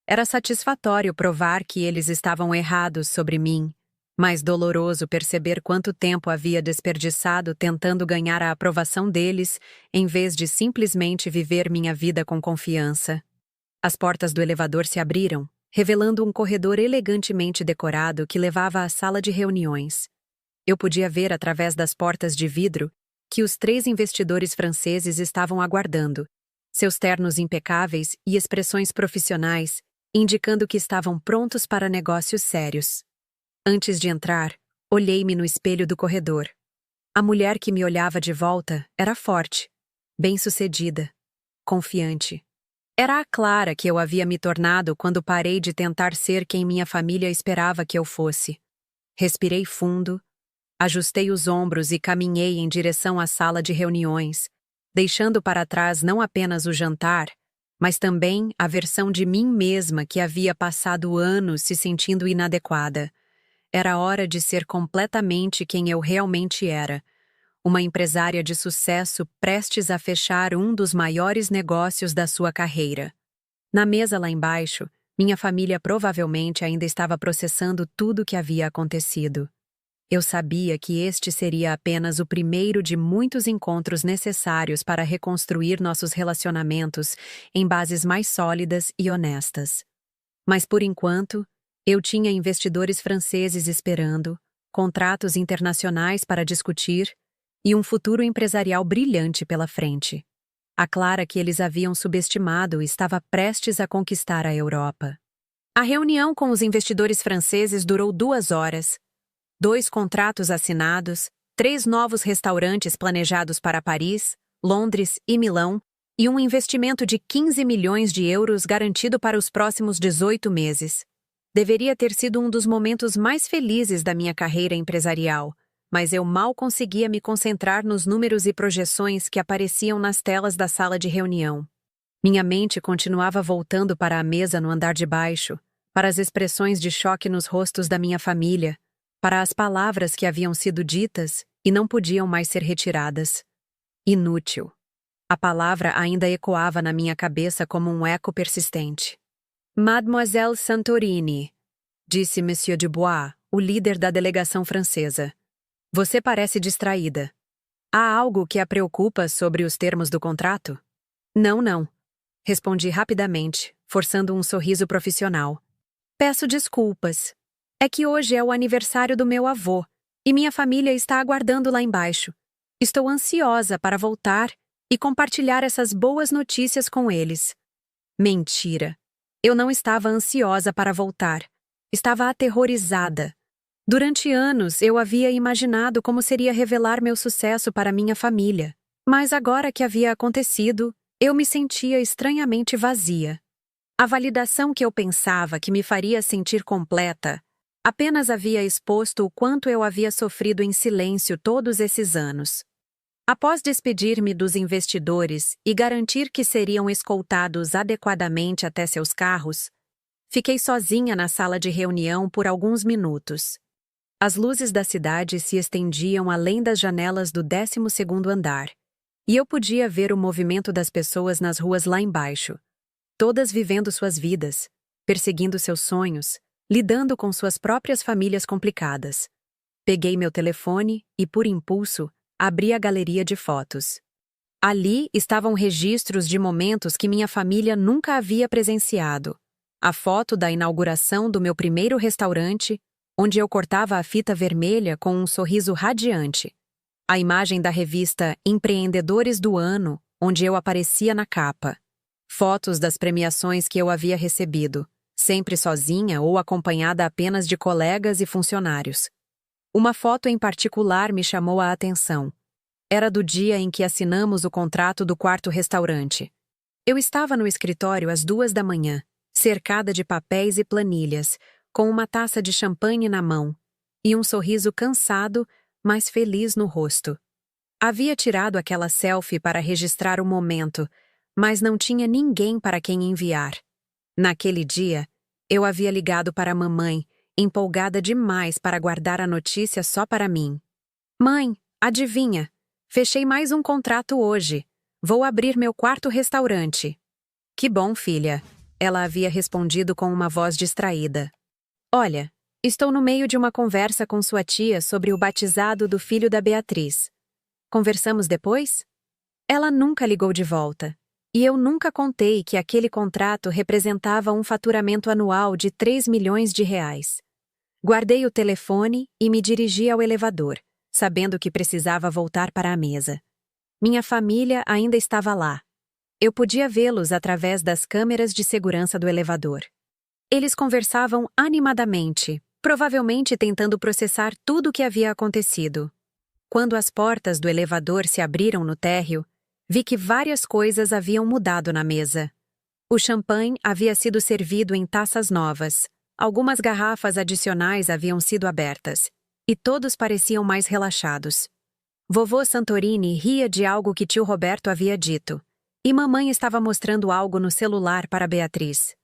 [SPEAKER 1] Era satisfatório provar que eles estavam errados sobre mim, mas doloroso perceber quanto tempo havia desperdiçado tentando ganhar a aprovação deles, em vez de simplesmente viver minha vida com confiança. As portas do elevador se abriram, revelando um corredor elegantemente decorado que levava à sala de reuniões. Eu podia ver através das portas de vidro que os 3 investidores franceses estavam aguardando, seus ternos impecáveis e expressões profissionais, indicando que estavam prontos para negócios sérios. Antes de entrar, olhei-me no espelho do corredor. A mulher que me olhava de volta era forte, bem-sucedida, confiante. Era a Clara que eu havia me tornado quando parei de tentar ser quem minha família esperava que eu fosse. Respirei fundo, ajustei os ombros e caminhei em direção à sala de reuniões, deixando para trás não apenas o jantar, mas também a versão de mim mesma que havia passado anos se sentindo inadequada. Era hora de ser completamente quem eu realmente era, uma empresária de sucesso prestes a fechar um dos maiores negócios da sua carreira. Na mesa lá embaixo, minha família provavelmente ainda estava processando tudo o que havia acontecido. Eu sabia que este seria apenas o primeiro de muitos encontros necessários para reconstruir nossos relacionamentos em bases mais sólidas e honestas. Mas por enquanto, eu tinha investidores franceses esperando, contratos internacionais para discutir e um futuro empresarial brilhante pela frente. A Clara que eles haviam subestimado estava prestes a conquistar a Europa. A reunião com os investidores franceses durou 2 horas. 2 contratos assinados, 3 novos restaurantes planejados para Paris, Londres e Milão e um investimento de 15 milhões de euros garantido para os próximos 18 meses. Deveria ter sido um dos momentos mais felizes da minha carreira empresarial, mas eu mal conseguia me concentrar nos números e projeções que apareciam nas telas da sala de reunião. Minha mente continuava voltando para a mesa no andar de baixo, para as expressões de choque nos rostos da minha família, para as palavras que haviam sido ditas e não podiam mais ser retiradas. Inútil. A palavra ainda ecoava na minha cabeça como um eco persistente. Mademoiselle Santorini, disse Monsieur Dubois, o líder da delegação francesa. Você parece distraída. Há algo que a preocupa sobre os termos do contrato? Não. Respondi rapidamente, forçando um sorriso profissional. Peço desculpas. É que hoje é o aniversário do meu avô, e minha família está aguardando lá embaixo. Estou ansiosa para voltar e compartilhar essas boas notícias com eles. Mentira. Eu não estava ansiosa para voltar. Estava aterrorizada. Durante anos, eu havia imaginado como seria revelar meu sucesso para minha família. Mas agora que havia acontecido, eu me sentia estranhamente vazia. A validação que eu pensava que me faria sentir completa apenas havia exposto o quanto eu havia sofrido em silêncio todos esses anos. Após despedir-me dos investidores e garantir que seriam escoltados adequadamente até seus carros, fiquei sozinha na sala de reunião por alguns minutos. As luzes da cidade se estendiam além das janelas do 12º andar, e eu podia ver o movimento das pessoas nas ruas lá embaixo, todas vivendo suas vidas, perseguindo seus sonhos, lidando com suas próprias famílias complicadas. Peguei meu telefone e, por impulso, abri a galeria de fotos. Ali estavam registros de momentos que minha família nunca havia presenciado. A foto da inauguração do meu primeiro restaurante, onde eu cortava a fita vermelha com um sorriso radiante. A imagem da revista Empreendedores do Ano, onde eu aparecia na capa. Fotos das premiações que eu havia recebido, sempre sozinha ou acompanhada apenas de colegas e funcionários. Uma foto em particular me chamou a atenção. Era do dia em que assinamos o contrato do quarto restaurante. Eu estava no escritório às 2 da manhã, cercada de papéis e planilhas, com uma taça de champanhe na mão e um sorriso cansado, mas feliz no rosto. Havia tirado aquela selfie para registrar o momento, mas não tinha ninguém para quem enviar. Naquele dia, eu havia ligado para a mamãe, empolgada demais para guardar a notícia só para mim. Mãe, adivinha? Fechei mais um contrato hoje. Vou abrir meu quarto restaurante. Que bom, filha. Ela havia respondido com uma voz distraída. Olha, estou no meio de uma conversa com sua tia sobre o batizado do filho da Beatriz. Conversamos depois? Ela nunca ligou de volta. E eu nunca contei que aquele contrato representava um faturamento anual de 3 milhões de reais. Guardei o telefone e me dirigi ao elevador, sabendo que precisava voltar para a mesa. Minha família ainda estava lá. Eu podia vê-los através das câmeras de segurança do elevador. Eles conversavam animadamente, provavelmente tentando processar tudo o que havia acontecido. Quando as portas do elevador se abriram no térreo, vi que várias coisas haviam mudado na mesa. O champanhe havia sido servido em taças novas, algumas garrafas adicionais haviam sido abertas, e todos pareciam mais relaxados. Vovô Santorini ria de algo que tio Roberto havia dito, e mamãe estava mostrando algo no celular para Beatriz.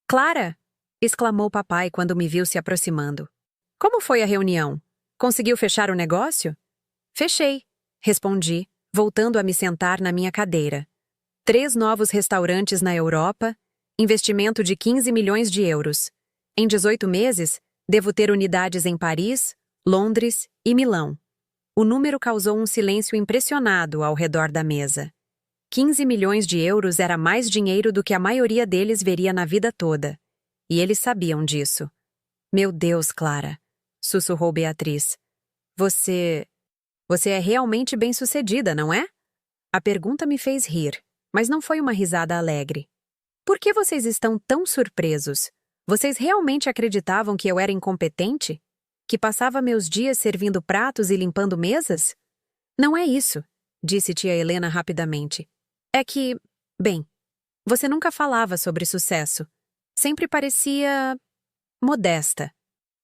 [SPEAKER 1] Clara! Exclamou papai quando me viu se aproximando. Como foi a reunião? Conseguiu fechar o negócio? Fechei, respondi, voltando a me sentar na minha cadeira. 3 novos restaurantes na Europa, investimento de 15 milhões de euros. Em 18 meses, devo ter unidades em Paris, Londres e Milão. O número causou um silêncio impressionado ao redor da mesa. 15 milhões de euros era mais dinheiro do que a maioria deles veria na vida toda. E eles sabiam disso. Meu Deus, Clara, sussurrou Beatriz. Você é realmente bem-sucedida, não é? A pergunta me fez rir, mas não foi uma risada alegre. Por que vocês estão tão surpresos? Vocês realmente acreditavam que eu era incompetente? Que passava meus dias servindo pratos e limpando mesas? Não é isso, disse tia Helena rapidamente. É que, bem, você nunca falava sobre sucesso. Sempre parecia modesta.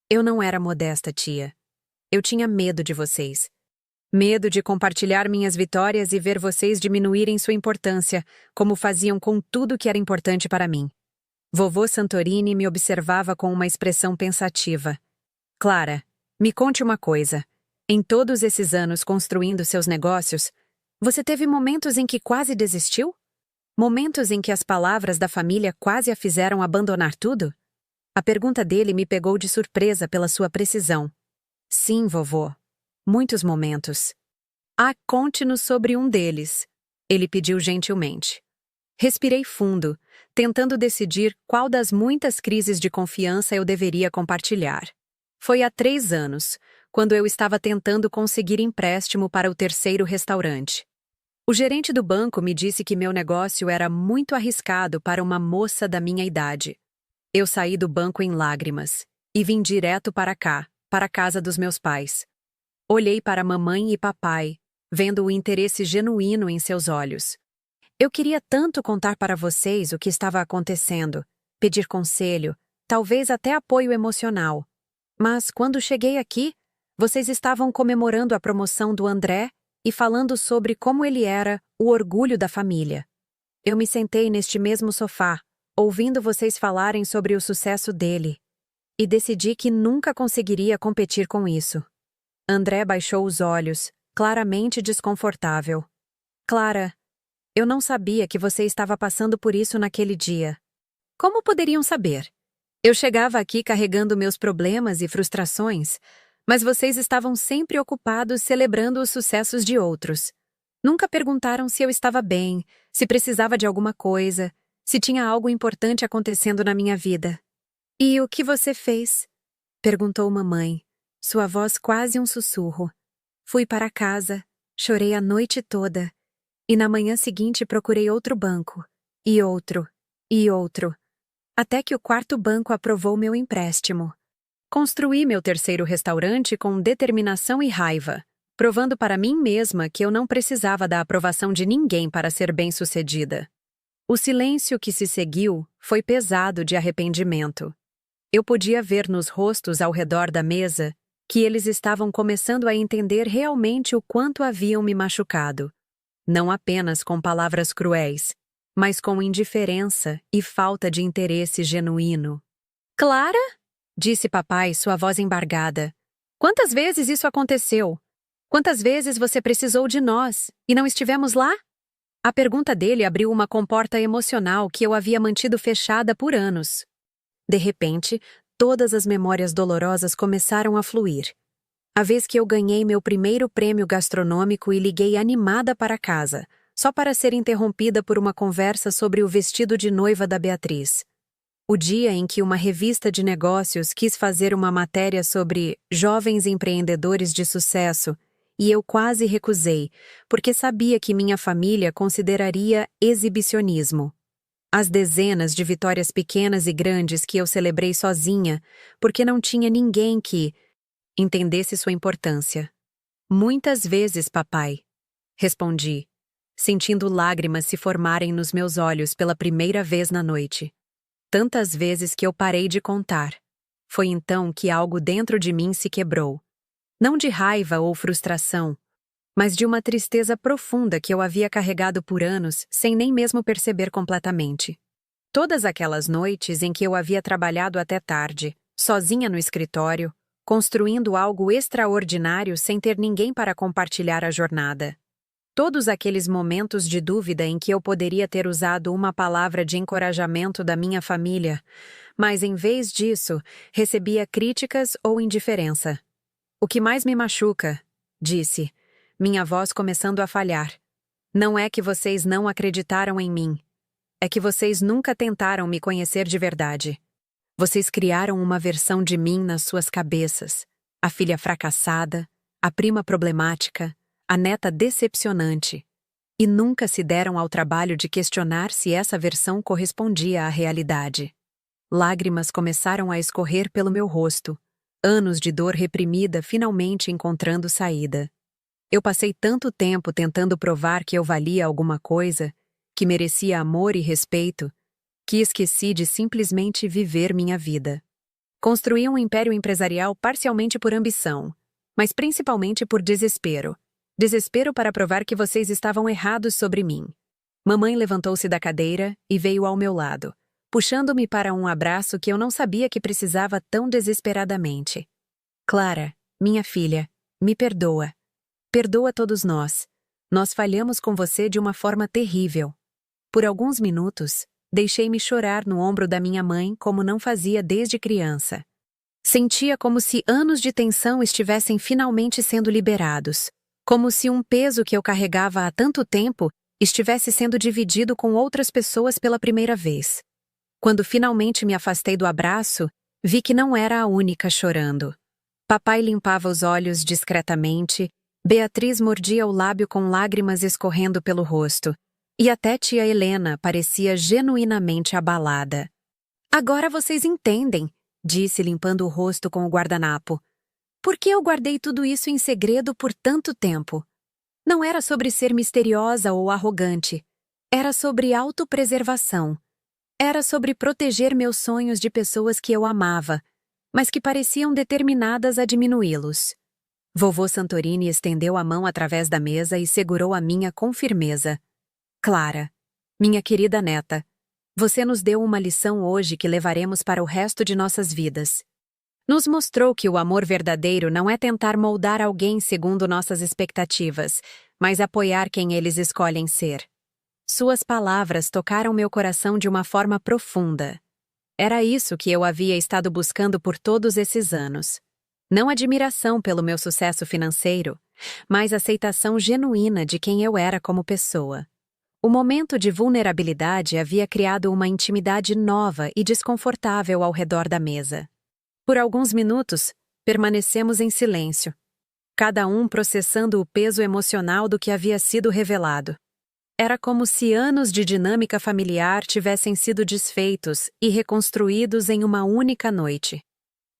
[SPEAKER 1] Eu não era modesta, tia. Eu tinha medo de vocês. Medo de compartilhar minhas vitórias e ver vocês diminuírem sua importância, como faziam com tudo que era importante para mim. Vovô Santorini me observava com uma expressão pensativa. Clara, me conte uma coisa. Em todos esses anos construindo seus negócios, você teve momentos em que quase desistiu? Momentos em que as palavras da família quase a fizeram abandonar tudo? A pergunta dele me pegou de surpresa pela sua precisão. Sim, vovô. Muitos momentos. Conte-nos sobre um deles, ele pediu gentilmente. Respirei fundo, tentando decidir qual das muitas crises de confiança eu deveria compartilhar. Foi há 3 anos, quando eu estava tentando conseguir empréstimo para o 3º restaurante. O gerente do banco me disse que meu negócio era muito arriscado para uma moça da minha idade. Eu saí do banco em lágrimas e vim direto para cá, para a casa dos meus pais. Olhei para mamãe e papai, vendo o interesse genuíno em seus olhos. Eu queria tanto contar para vocês o que estava acontecendo, pedir conselho, talvez até apoio emocional. Mas quando cheguei aqui, vocês estavam comemorando a promoção do André e falando sobre como ele era o orgulho da família. Eu me sentei neste mesmo sofá, ouvindo vocês falarem sobre o sucesso dele, e decidi que nunca conseguiria competir com isso. André baixou os olhos, claramente desconfortável. Clara, eu não sabia que você estava passando por isso naquele dia. Como poderiam saber? Eu chegava aqui carregando meus problemas e frustrações, mas vocês estavam sempre ocupados celebrando os sucessos de outros. Nunca perguntaram se eu estava bem, se precisava de alguma coisa, se tinha algo importante acontecendo na minha vida. E o que você fez? Perguntou mamãe, sua voz quase um sussurro. Fui para casa, chorei a noite toda, e na manhã seguinte procurei outro banco, e outro, até que o 4º banco aprovou meu empréstimo. Construí meu terceiro restaurante com determinação e raiva, provando para mim mesma que eu não precisava da aprovação de ninguém para ser bem-sucedida. O silêncio que se seguiu foi pesado de arrependimento. Eu podia ver nos rostos ao redor da mesa que eles estavam começando a entender realmente o quanto haviam me machucado. Não apenas com palavras cruéis, mas com indiferença e falta de interesse genuíno. Clara? Disse papai, sua voz embargada. Quantas vezes isso aconteceu? Quantas vezes você precisou de nós e não estivemos lá? A pergunta dele abriu uma comporta emocional que eu havia mantido fechada por anos. De repente, todas as memórias dolorosas começaram a fluir. A vez que eu ganhei meu primeiro prêmio gastronômico e liguei animada para casa, só para ser interrompida por uma conversa sobre o vestido de noiva da Beatriz. O dia em que uma revista de negócios quis fazer uma matéria sobre jovens empreendedores de sucesso, e eu quase recusei, porque sabia que minha família consideraria exibicionismo. As dezenas de vitórias pequenas e grandes que eu celebrei sozinha, porque não tinha ninguém que entendesse sua importância. Muitas vezes, papai, respondi, sentindo lágrimas se formarem nos meus olhos pela primeira vez na noite. Tantas vezes que eu parei de contar. Foi então que algo dentro de mim se quebrou. Não de raiva ou frustração, mas de uma tristeza profunda que eu havia carregado por anos sem nem mesmo perceber completamente. Todas aquelas noites em que eu havia trabalhado até tarde, sozinha no escritório, construindo algo extraordinário sem ter ninguém para compartilhar a jornada. Todos aqueles momentos de dúvida em que eu poderia ter usado uma palavra de encorajamento da minha família, mas em vez disso, recebia críticas ou indiferença. O que mais me machuca, disse, minha voz começando a falhar, não é que vocês não acreditaram em mim. É que vocês nunca tentaram me conhecer de verdade. Vocês criaram uma versão de mim nas suas cabeças. A filha fracassada, a prima problemática, a neta decepcionante, e nunca se deram ao trabalho de questionar se essa versão correspondia à realidade. Lágrimas começaram a escorrer pelo meu rosto, anos de dor reprimida finalmente encontrando saída. Eu passei tanto tempo tentando provar que eu valia alguma coisa, que merecia amor e respeito, que esqueci de simplesmente viver minha vida. Construí um império empresarial parcialmente por ambição, mas principalmente por desespero. Desespero para provar que vocês estavam errados sobre mim. Mamãe levantou-se da cadeira e veio ao meu lado, puxando-me para um abraço que eu não sabia que precisava tão desesperadamente. Clara, minha filha, me perdoa. Perdoa todos nós. Nós falhamos com você de uma forma terrível. Por alguns minutos, deixei-me chorar no ombro da minha mãe como não fazia desde criança. Sentia como se anos de tensão estivessem finalmente sendo liberados. Como se um peso que eu carregava há tanto tempo estivesse sendo dividido com outras pessoas pela primeira vez. Quando finalmente me afastei do abraço, vi que não era a única chorando. Papai limpava os olhos discretamente, Beatriz mordia o lábio com lágrimas escorrendo pelo rosto, e até tia Helena parecia genuinamente abalada. Agora vocês entendem, disse limpando o rosto com o guardanapo. Por que eu guardei tudo isso em segredo por tanto tempo? Não era sobre ser misteriosa ou arrogante. Era sobre autopreservação. Era sobre proteger meus sonhos de pessoas que eu amava, mas que pareciam determinadas a diminuí-los. Vovô Santorini estendeu a mão através da mesa e segurou a minha com firmeza. Clara, minha querida neta, você nos deu uma lição hoje que levaremos para o resto de nossas vidas. Nos mostrou que o amor verdadeiro não é tentar moldar alguém segundo nossas expectativas, mas apoiar quem eles escolhem ser. Suas palavras tocaram meu coração de uma forma profunda. Era isso que eu havia estado buscando por todos esses anos. Não admiração pelo meu sucesso financeiro, mas aceitação genuína de quem eu era como pessoa. O momento de vulnerabilidade havia criado uma intimidade nova e desconfortável ao redor da mesa. Por alguns minutos, permanecemos em silêncio, cada um processando o peso emocional do que havia sido revelado. Era como se anos de dinâmica familiar tivessem sido desfeitos e reconstruídos em uma única noite.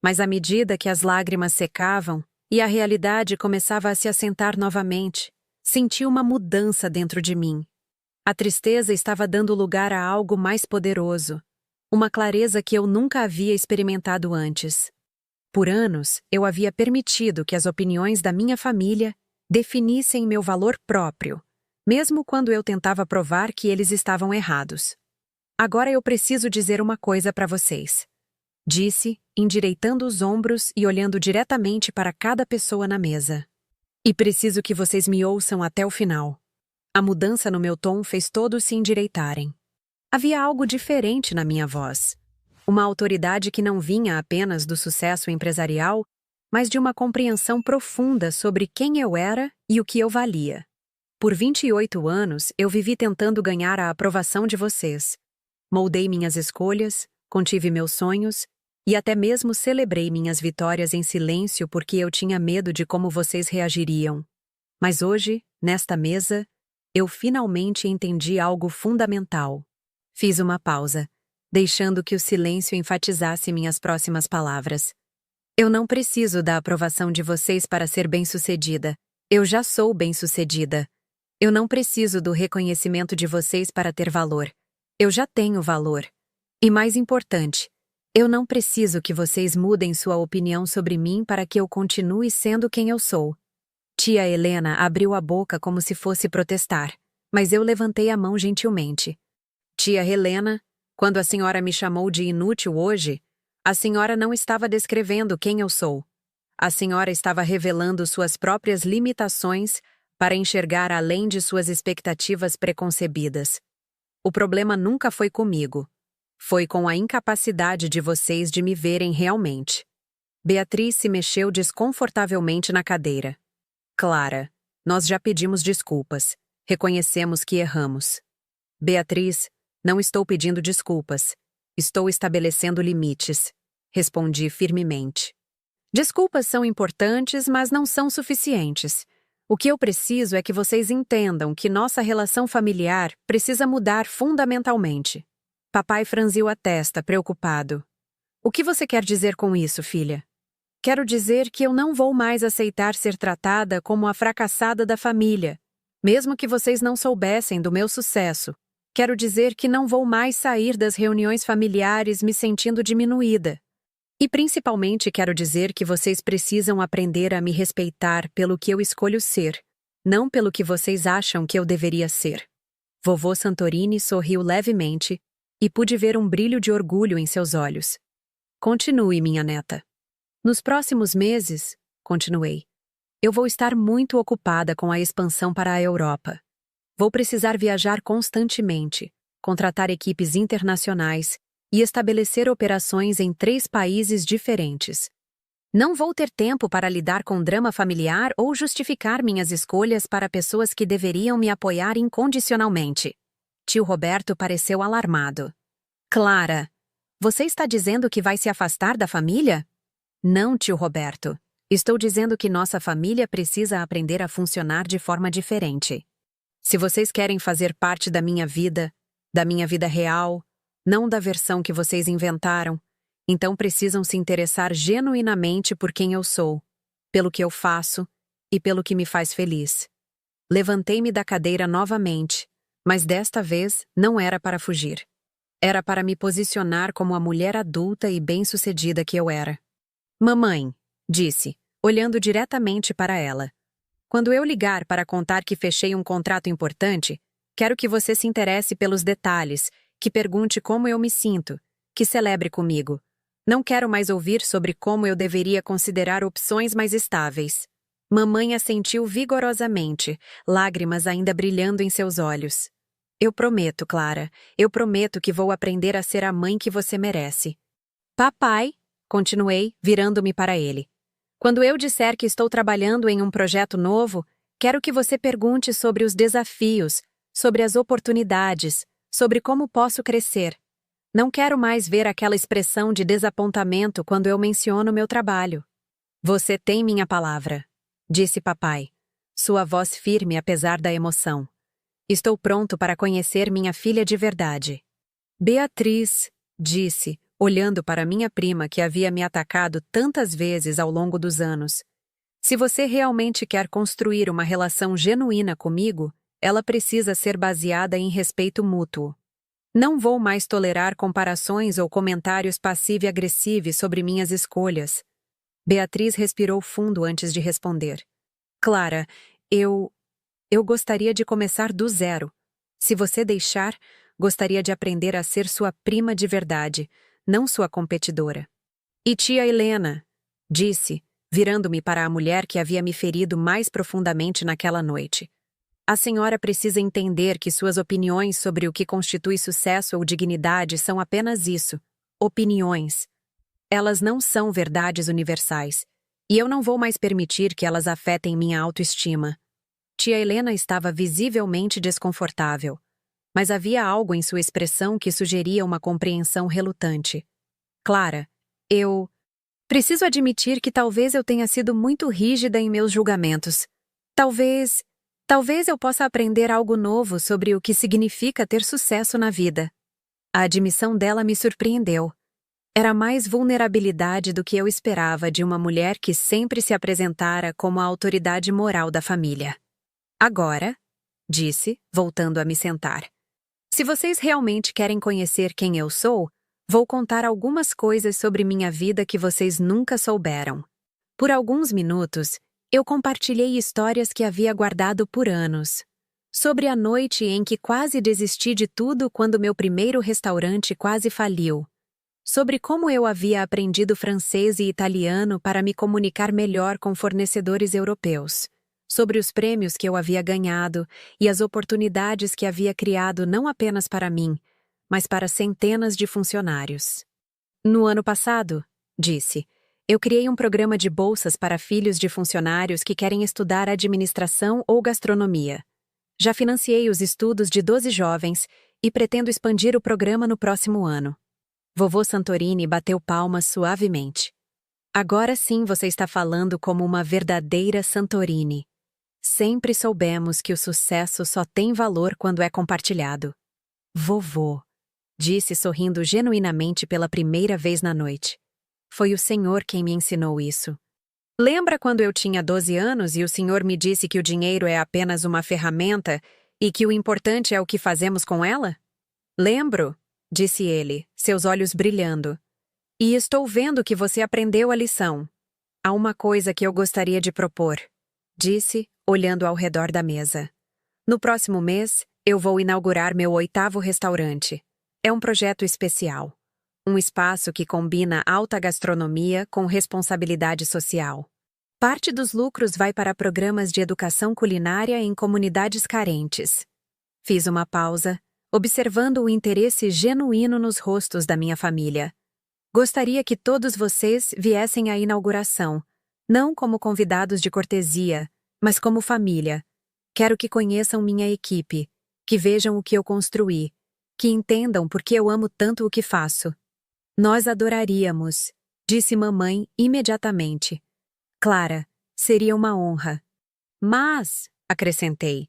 [SPEAKER 1] Mas à medida que as lágrimas secavam e a realidade começava a se assentar novamente, senti uma mudança dentro de mim. A tristeza estava dando lugar a algo mais poderoso, uma clareza que eu nunca havia experimentado antes. Por anos, eu havia permitido que as opiniões da minha família definissem meu valor próprio, mesmo quando eu tentava provar que eles estavam errados. Agora eu preciso dizer uma coisa para vocês, disse, endireitando os ombros e olhando diretamente para cada pessoa na mesa. E preciso que vocês me ouçam até o final. A mudança no meu tom fez todos se endireitarem. Havia algo diferente na minha voz. Uma autoridade que não vinha apenas do sucesso empresarial, mas de uma compreensão profunda sobre quem eu era e o que eu valia. Por 28 anos, eu vivi tentando ganhar a aprovação de vocês. Moldei minhas escolhas, contive meus sonhos e até mesmo celebrei minhas vitórias em silêncio porque eu tinha medo de como vocês reagiriam. Mas hoje, nesta mesa, eu finalmente entendi algo fundamental. Fiz uma pausa, deixando que o silêncio enfatizasse minhas próximas palavras. Eu não preciso da aprovação de vocês para ser bem-sucedida. Eu já sou bem-sucedida. Eu não preciso do reconhecimento de vocês para ter valor. Eu já tenho valor. E mais importante, eu não preciso que vocês mudem sua opinião sobre mim para que eu continue sendo quem eu sou. Tia Helena abriu a boca como se fosse protestar, mas eu levantei a mão gentilmente. Tia Helena, quando a senhora me chamou de inútil hoje, a senhora não estava descrevendo quem eu sou. A senhora estava revelando suas próprias limitações para enxergar além de suas expectativas preconcebidas. O problema nunca foi comigo. Foi com a incapacidade de vocês de me verem realmente. Beatriz se mexeu desconfortavelmente na cadeira. Clara, nós já pedimos desculpas. Reconhecemos que erramos. Beatriz, não estou pedindo desculpas. Estou estabelecendo limites. Respondi firmemente. Desculpas são importantes, mas não são suficientes. O que eu preciso é que vocês entendam que nossa relação familiar precisa mudar fundamentalmente. Papai franziu a testa, preocupado. O que você quer dizer com isso, filha? Quero dizer que eu não vou mais aceitar ser tratada como a fracassada da família, mesmo que vocês não soubessem do meu sucesso. Quero dizer que não vou mais sair das reuniões familiares me sentindo diminuída. E principalmente quero dizer que vocês precisam aprender a me respeitar pelo que eu escolho ser, não pelo que vocês acham que eu deveria ser. Vovô Santorini sorriu levemente e pude ver um brilho de orgulho em seus olhos. Continue, minha neta. Nos próximos meses, continuei, eu vou estar muito ocupada com a expansão para a Europa. Vou precisar viajar constantemente, contratar equipes internacionais e estabelecer operações em 3 países diferentes. Não vou ter tempo para lidar com drama familiar ou justificar minhas escolhas para pessoas que deveriam me apoiar incondicionalmente. Tio Roberto pareceu alarmado. Clara, você está dizendo que vai se afastar da família? Não, tio Roberto. Estou dizendo que nossa família precisa aprender a funcionar de forma diferente. Se vocês querem fazer parte da minha vida real, não da versão que vocês inventaram, então precisam se interessar genuinamente por quem eu sou, pelo que eu faço e pelo que me faz feliz. Levantei-me da cadeira novamente, mas desta vez não era para fugir. Era para me posicionar como a mulher adulta e bem-sucedida que eu era. Mamãe, disse, olhando diretamente para ela. Quando eu ligar para contar que fechei um contrato importante, quero que você se interesse pelos detalhes, que pergunte como eu me sinto, que celebre comigo. Não quero mais ouvir sobre como eu deveria considerar opções mais estáveis. Mamãe assentiu vigorosamente, lágrimas ainda brilhando em seus olhos. Eu prometo, Clara, eu prometo que vou aprender a ser a mãe que você merece. Papai, continuei, virando-me para ele. Quando eu disser que estou trabalhando em um projeto novo, quero que você pergunte sobre os desafios, sobre as oportunidades, sobre como posso crescer. Não quero mais ver aquela expressão de desapontamento quando eu menciono meu trabalho. Você tem minha palavra, disse papai, sua voz firme apesar da emoção. Estou pronto para conhecer minha filha de verdade. Beatriz, disse, olhando para minha prima que havia me atacado tantas vezes ao longo dos anos. Se você realmente quer construir uma relação genuína comigo, ela precisa ser baseada em respeito mútuo. Não vou mais tolerar comparações ou comentários passivo-agressivos sobre minhas escolhas. Beatriz respirou fundo antes de responder. Clara, eu gostaria de começar do zero. Se você deixar, gostaria de aprender a ser sua prima de verdade, não sua competidora. E tia Helena, disse, virando-me para a mulher que havia me ferido mais profundamente naquela noite. A senhora precisa entender que suas opiniões sobre o que constitui sucesso ou dignidade são apenas isso, opiniões. Elas não são verdades universais, e eu não vou mais permitir que elas afetem minha autoestima. Tia Helena estava visivelmente desconfortável, mas havia algo em sua expressão que sugeria uma compreensão relutante. Clara, eu preciso admitir que talvez eu tenha sido muito rígida em meus julgamentos. Talvez eu possa aprender algo novo sobre o que significa ter sucesso na vida. A admissão dela me surpreendeu. Era mais vulnerabilidade do que eu esperava de uma mulher que sempre se apresentara como a autoridade moral da família. Agora, disse, voltando a me sentar, se vocês realmente querem conhecer quem eu sou, vou contar algumas coisas sobre minha vida que vocês nunca souberam. Por alguns minutos, eu compartilhei histórias que havia guardado por anos. Sobre a noite em que quase desisti de tudo quando meu primeiro restaurante quase faliu. Sobre como eu havia aprendido francês e italiano para me comunicar melhor com fornecedores europeus. Sobre os prêmios que eu havia ganhado e as oportunidades que havia criado não apenas para mim, mas para centenas de funcionários. No ano passado, disse, eu criei um programa de bolsas para filhos de funcionários que querem estudar administração ou gastronomia. Já financiei os estudos de 12 jovens e pretendo expandir o programa no próximo ano. Vovô Santorini bateu palmas suavemente. Agora sim você está falando como uma verdadeira Santorini. Sempre soubemos que o sucesso só tem valor quando é compartilhado. Vovô, disse sorrindo genuinamente pela primeira vez na noite. Foi o senhor quem me ensinou isso. Lembra quando eu tinha 12 anos e o senhor me disse que o dinheiro é apenas uma ferramenta e que o importante é o que fazemos com ela? Lembro, disse ele, seus olhos brilhando. E estou vendo que você aprendeu a lição. Há uma coisa que eu gostaria de propor, disse, olhando ao redor da mesa. No próximo mês, eu vou inaugurar meu 8º restaurante. É um projeto especial. Um espaço que combina alta gastronomia com responsabilidade social. Parte dos lucros vai para programas de educação culinária em comunidades carentes. Fiz uma pausa, observando o interesse genuíno nos rostos da minha família. Gostaria que todos vocês viessem à inauguração, não como convidados de cortesia, mas como família. Quero que conheçam minha equipe, que vejam o que eu construí, que entendam por que eu amo tanto o que faço. Nós adoraríamos, disse mamãe imediatamente. Clara, seria uma honra. Mas, acrescentei,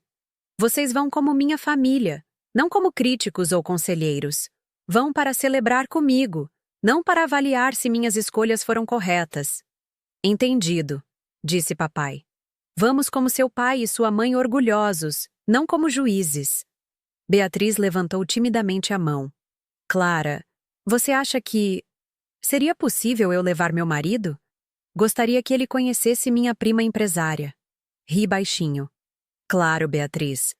[SPEAKER 1] vocês vão como minha família, não como críticos ou conselheiros. Vão para celebrar comigo, não para avaliar se minhas escolhas foram corretas. Entendido, disse papai. Vamos como seu pai e sua mãe orgulhosos, não como juízes. Beatriz levantou timidamente a mão. Clara, você acha que seria possível eu levar meu marido? Gostaria que ele conhecesse minha prima empresária. Ri baixinho. Claro, Beatriz.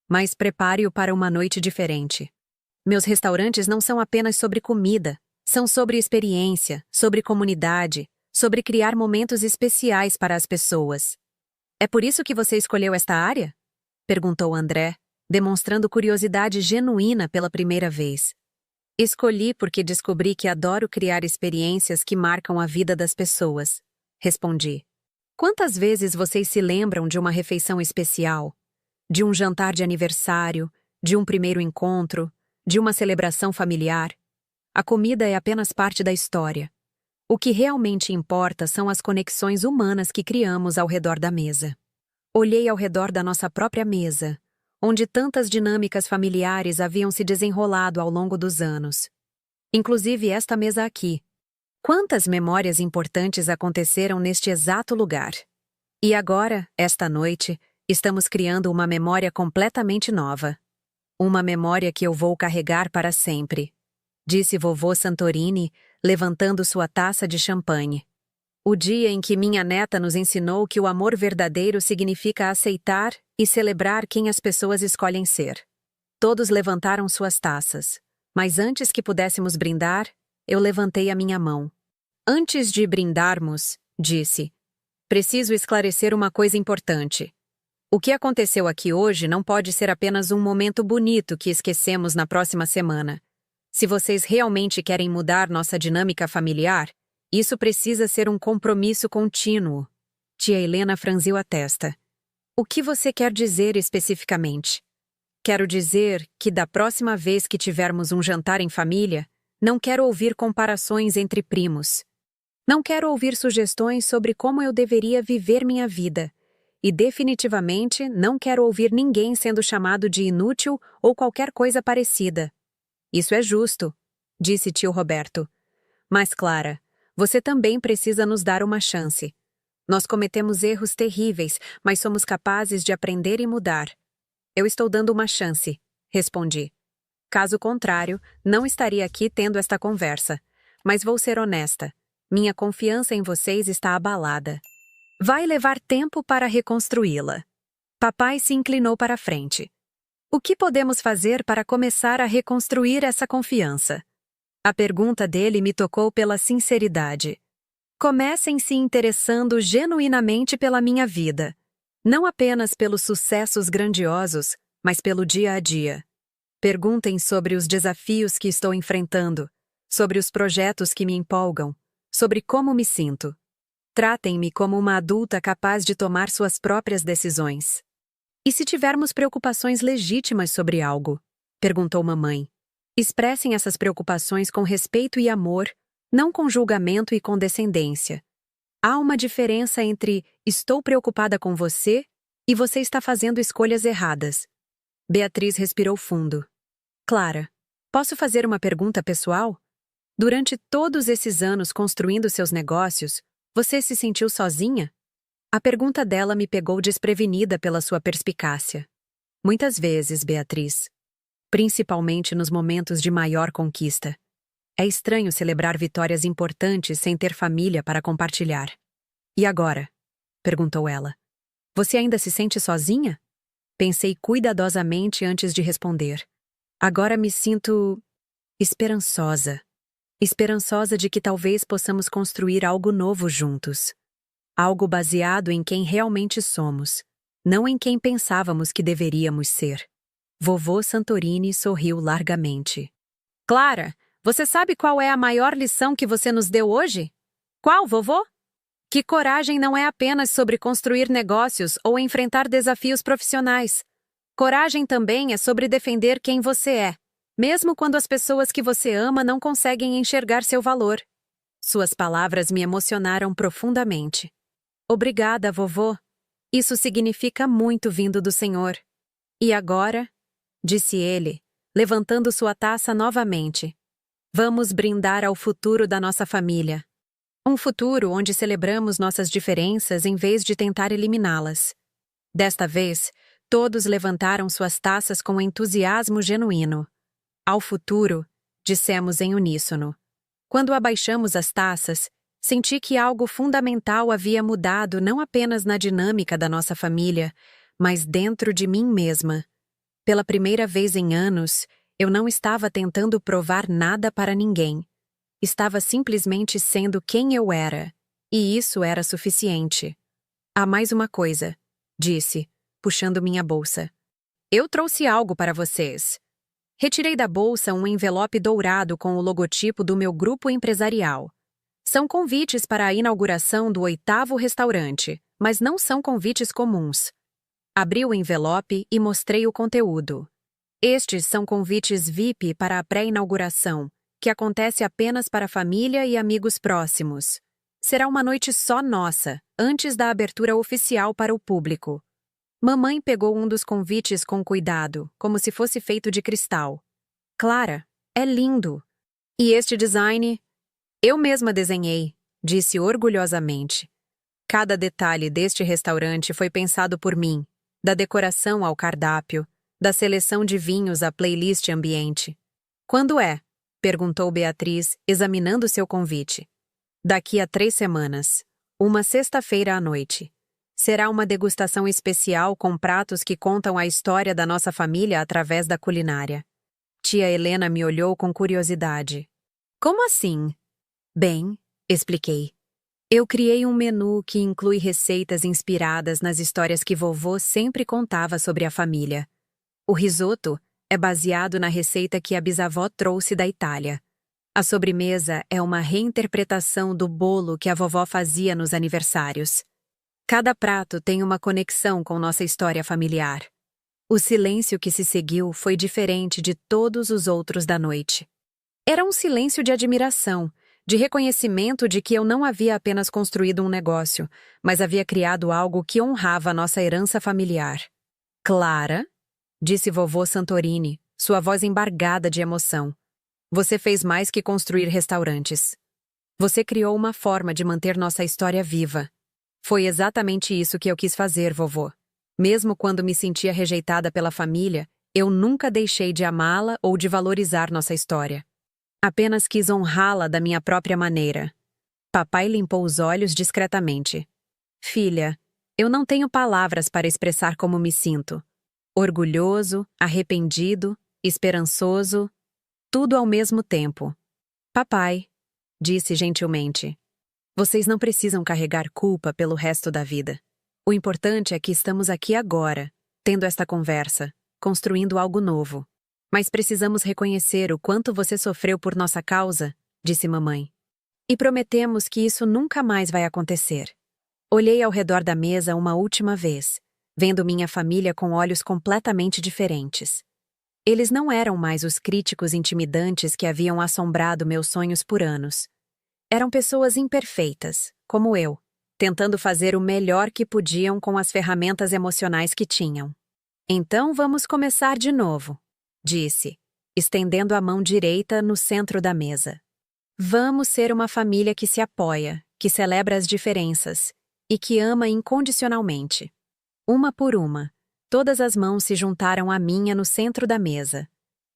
[SPEAKER 1] Mas prepare-o para uma noite diferente. Meus restaurantes não são apenas sobre comida, são sobre experiência, sobre comunidade, sobre criar momentos especiais para as pessoas. É por isso que você escolheu esta área? Perguntou André, demonstrando curiosidade genuína pela primeira vez. Escolhi porque descobri que adoro criar experiências que marcam a vida das pessoas, respondi. Quantas vezes vocês se lembram de uma refeição especial? De um jantar de aniversário, de um primeiro encontro, de uma celebração familiar? A comida é apenas parte da história. O que realmente importa são as conexões humanas que criamos ao redor da mesa. Olhei ao redor da nossa própria mesa, onde tantas dinâmicas familiares haviam se desenrolado ao longo dos anos. Inclusive esta mesa aqui. Quantas memórias importantes aconteceram neste exato lugar? E agora, esta noite, estamos criando uma memória completamente nova. Uma memória que eu vou carregar para sempre, disse vovô Santorini, levantando sua taça de champanhe. O dia em que minha neta nos ensinou que o amor verdadeiro significa aceitar e celebrar quem as pessoas escolhem ser. Todos levantaram suas taças, mas antes que pudéssemos brindar, eu levantei a minha mão. Antes de brindarmos, disse, preciso esclarecer uma coisa importante. O que aconteceu aqui hoje não pode ser apenas um momento bonito que esquecemos na próxima semana. Se vocês realmente querem mudar nossa dinâmica familiar, isso precisa ser um compromisso contínuo. Tia Helena franziu a testa. O que você quer dizer especificamente? Quero dizer que da próxima vez que tivermos um jantar em família, não quero ouvir comparações entre primos. Não quero ouvir sugestões sobre como eu deveria viver minha vida. E definitivamente não quero ouvir ninguém sendo chamado de inútil ou qualquer coisa parecida. Isso é justo, disse tio Roberto. Mas, Clara, você também precisa nos dar uma chance. Nós cometemos erros terríveis, mas somos capazes de aprender e mudar. Eu estou dando uma chance, respondi. Caso contrário, não estaria aqui tendo esta conversa. Mas vou ser honesta. Minha confiança em vocês está abalada. Vai levar tempo para reconstruí-la. Papai se inclinou para a frente. O que podemos fazer para começar a reconstruir essa confiança? A pergunta dele me tocou pela sinceridade. Comecem se interessando genuinamente pela minha vida. Não apenas pelos sucessos grandiosos, mas pelo dia a dia. Perguntem sobre os desafios que estou enfrentando, sobre os projetos que me empolgam, sobre como me sinto. Tratem-me como uma adulta capaz de tomar suas próprias decisões. E se tivermos preocupações legítimas sobre algo? Perguntou mamãe. Expressem essas preocupações com respeito e amor, não com julgamento e condescendência. Há uma diferença entre estou preocupada com você e você está fazendo escolhas erradas. Beatriz respirou fundo. Clara, posso fazer uma pergunta pessoal? Durante todos esses anos construindo seus negócios, você se sentiu sozinha? A pergunta dela me pegou desprevenida pela sua perspicácia. Muitas vezes, Beatriz. Principalmente nos momentos de maior conquista. É estranho celebrar vitórias importantes sem ter família para compartilhar. E agora? Perguntou ela. Você ainda se sente sozinha? Pensei cuidadosamente antes de responder. Agora me sinto esperançosa. Esperançosa de que talvez possamos construir algo novo juntos. Algo baseado em quem realmente somos, não em quem pensávamos que deveríamos ser. Vovô Santorini sorriu largamente. Clara, você sabe qual é a maior lição que você nos deu hoje? Qual, vovô? Que coragem não é apenas sobre construir negócios ou enfrentar desafios profissionais. Coragem também é sobre defender quem você é, mesmo quando as pessoas que você ama não conseguem enxergar seu valor. Suas palavras me emocionaram profundamente. Obrigada, vovô. Isso significa muito vindo do Senhor. E agora, disse ele, levantando sua taça novamente, vamos brindar ao futuro da nossa família. Um futuro onde celebramos nossas diferenças em vez de tentar eliminá-las. Desta vez, todos levantaram suas taças com entusiasmo genuíno. Ao futuro, dissemos em uníssono. Quando abaixamos as taças, senti que algo fundamental havia mudado não apenas na dinâmica da nossa família, mas dentro de mim mesma. Pela primeira vez em anos, eu não estava tentando provar nada para ninguém. Estava simplesmente sendo quem eu era, e isso era suficiente. Há mais uma coisa, disse, puxando minha bolsa. Eu trouxe algo para vocês. Retirei da bolsa um envelope dourado com o logotipo do meu grupo empresarial. São convites para a inauguração do 8º restaurante, mas não são convites comuns. Abri o envelope e mostrei o conteúdo. Estes são convites VIP para a pré-inauguração, que acontece apenas para família e amigos próximos. Será uma noite só nossa, antes da abertura oficial para o público. Mamãe pegou um dos convites com cuidado, como se fosse feito de cristal. Clara, é lindo! E este design? Eu mesma desenhei, disse orgulhosamente. Cada detalhe deste restaurante foi pensado por mim, da decoração ao cardápio, da seleção de vinhos à playlist ambiente. Quando é? Perguntou Beatriz, examinando seu convite. Daqui a 3 semanas. Uma sexta-feira à noite. Será uma degustação especial com pratos que contam a história da nossa família através da culinária. Tia Helena me olhou com curiosidade. Como assim? Bem, expliquei. Eu criei um menu que inclui receitas inspiradas nas histórias que vovô sempre contava sobre a família. O risoto é baseado na receita que a bisavó trouxe da Itália. A sobremesa é uma reinterpretação do bolo que a vovó fazia nos aniversários. Cada prato tem uma conexão com nossa história familiar. O silêncio que se seguiu foi diferente de todos os outros da noite. Era um silêncio de admiração, de reconhecimento de que eu não havia apenas construído um negócio, mas havia criado algo que honrava nossa herança familiar. Clara, disse vovô Santorini, sua voz embargada de emoção. Você fez mais que construir restaurantes. Você criou uma forma de manter nossa história viva. Foi exatamente isso que eu quis fazer, vovô. Mesmo quando me sentia rejeitada pela família, eu nunca deixei de amá-la ou de valorizar nossa história. Apenas quis honrá-la da minha própria maneira. Papai limpou os olhos discretamente. Filha, eu não tenho palavras para expressar como me sinto. Orgulhoso, arrependido, esperançoso, tudo ao mesmo tempo. Papai, disse gentilmente, vocês não precisam carregar culpa pelo resto da vida. O importante é que estamos aqui agora, tendo esta conversa, construindo algo novo. Mas precisamos reconhecer o quanto você sofreu por nossa causa, disse mamãe. E prometemos que isso nunca mais vai acontecer. Olhei ao redor da mesa uma última vez, vendo minha família com olhos completamente diferentes. Eles não eram mais os críticos intimidantes que haviam assombrado meus sonhos por anos. Eram pessoas imperfeitas, como eu, tentando fazer o melhor que podiam com as ferramentas emocionais que tinham. Então vamos começar de novo, disse, estendendo a mão direita no centro da mesa. Vamos ser uma família que se apoia, que celebra as diferenças e que ama incondicionalmente. Uma por uma, todas as mãos se juntaram à minha no centro da mesa.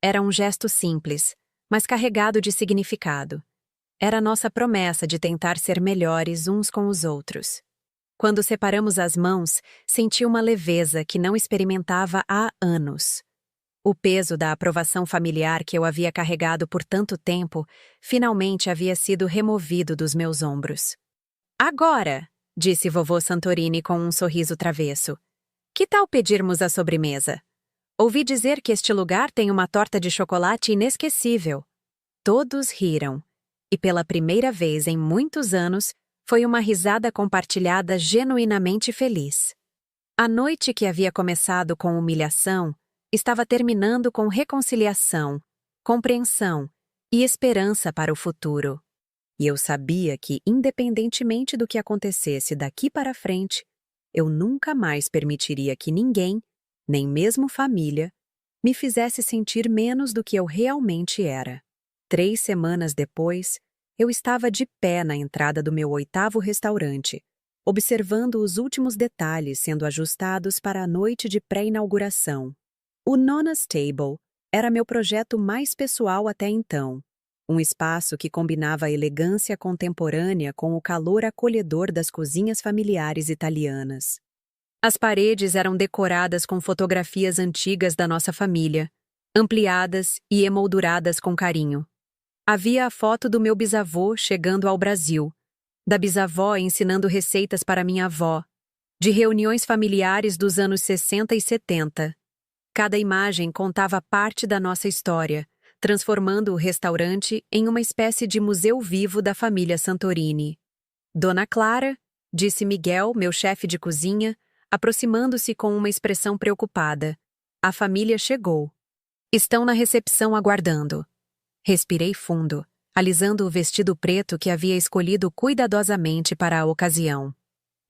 [SPEAKER 1] Era um gesto simples, mas carregado de significado. Era nossa promessa de tentar ser melhores uns com os outros. Quando separamos as mãos, senti uma leveza que não experimentava há anos. O peso da aprovação familiar que eu havia carregado por tanto tempo finalmente havia sido removido dos meus ombros. Agora, disse vovô Santorini com um sorriso travesso, que tal pedirmos a sobremesa? Ouvi dizer que este lugar tem uma torta de chocolate inesquecível. Todos riram, e pela primeira vez em muitos anos, foi uma risada compartilhada genuinamente feliz. A noite que havia começado com humilhação estava terminando com reconciliação, compreensão e esperança para o futuro. E eu sabia que, independentemente do que acontecesse daqui para frente, eu nunca mais permitiria que ninguém, nem mesmo família, me fizesse sentir menos do que eu realmente era. 3 semanas depois, eu estava de pé na entrada do meu 8º restaurante, observando os últimos detalhes sendo ajustados para a noite de pré-inauguração. O Nonna's Table era meu projeto mais pessoal até então, um espaço que combinava a elegância contemporânea com o calor acolhedor das cozinhas familiares italianas. As paredes eram decoradas com fotografias antigas da nossa família, ampliadas e emolduradas com carinho. Havia a foto do meu bisavô chegando ao Brasil, da bisavó ensinando receitas para minha avó, de reuniões familiares dos anos 60 e 70. Cada imagem contava parte da nossa história, transformando o restaurante em uma espécie de museu vivo da família Santorini. Dona Clara, disse Miguel, meu chefe de cozinha, aproximando-se com uma expressão preocupada. A família chegou. Estão na recepção aguardando. Respirei fundo, alisando o vestido preto que havia escolhido cuidadosamente para a ocasião.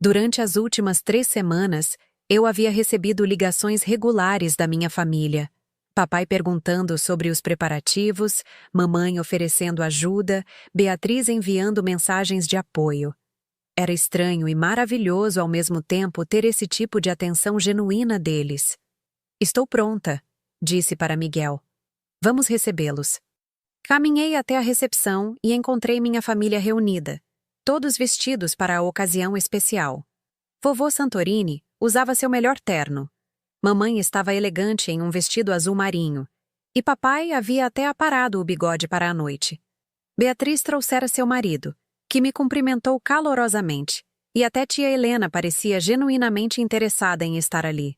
[SPEAKER 1] Durante as últimas 3 semanas, eu havia recebido ligações regulares da minha família, Papai perguntando sobre os preparativos, mamãe oferecendo ajuda, Beatriz enviando mensagens de apoio. Era estranho e maravilhoso ao mesmo tempo ter esse tipo de atenção genuína deles. Estou pronta, disse para Miguel. Vamos recebê-los. Caminhei até a recepção e encontrei minha família reunida, todos vestidos para a ocasião especial. Vovô Santorini usava seu melhor terno. Mamãe estava elegante em um vestido azul marinho, e papai havia até aparado o bigode para a noite. Beatriz trouxera seu marido, que me cumprimentou calorosamente, e até tia Helena parecia genuinamente interessada em estar ali.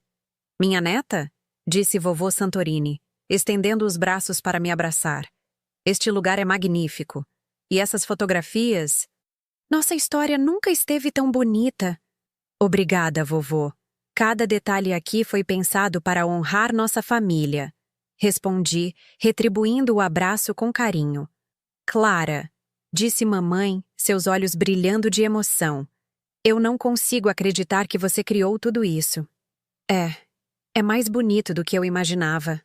[SPEAKER 1] Minha neta? Disse vovô Santorini, estendendo os braços para me abraçar. Este lugar é magnífico. E essas fotografias... Nossa história nunca esteve tão bonita. Obrigada, vovô. Cada detalhe aqui foi pensado para honrar nossa família. Respondi, retribuindo o abraço com carinho. Clara, disse mamãe, seus olhos brilhando de emoção. Eu não consigo acreditar que você criou tudo isso. É mais bonito do que eu imaginava.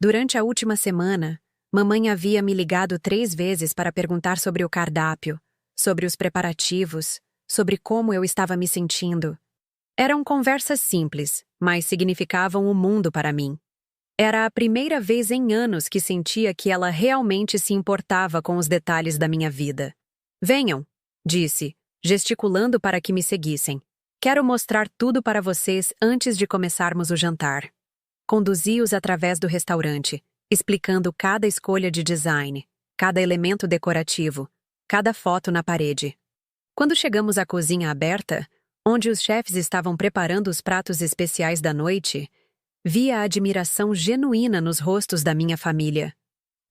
[SPEAKER 1] Durante a última semana, mamãe havia me ligado 3 vezes para perguntar sobre o cardápio, sobre os preparativos, sobre como eu estava me sentindo. Eram conversas simples, mas significavam o mundo para mim. Era a primeira vez em anos que sentia que ela realmente se importava com os detalhes da minha vida. Venham, disse, gesticulando para que me seguissem. Quero mostrar tudo para vocês antes de começarmos o jantar. Conduzi-os através do restaurante, explicando cada escolha de design, cada elemento decorativo, cada foto na parede. Quando chegamos à cozinha aberta, onde os chefes estavam preparando os pratos especiais da noite, vi a admiração genuína nos rostos da minha família.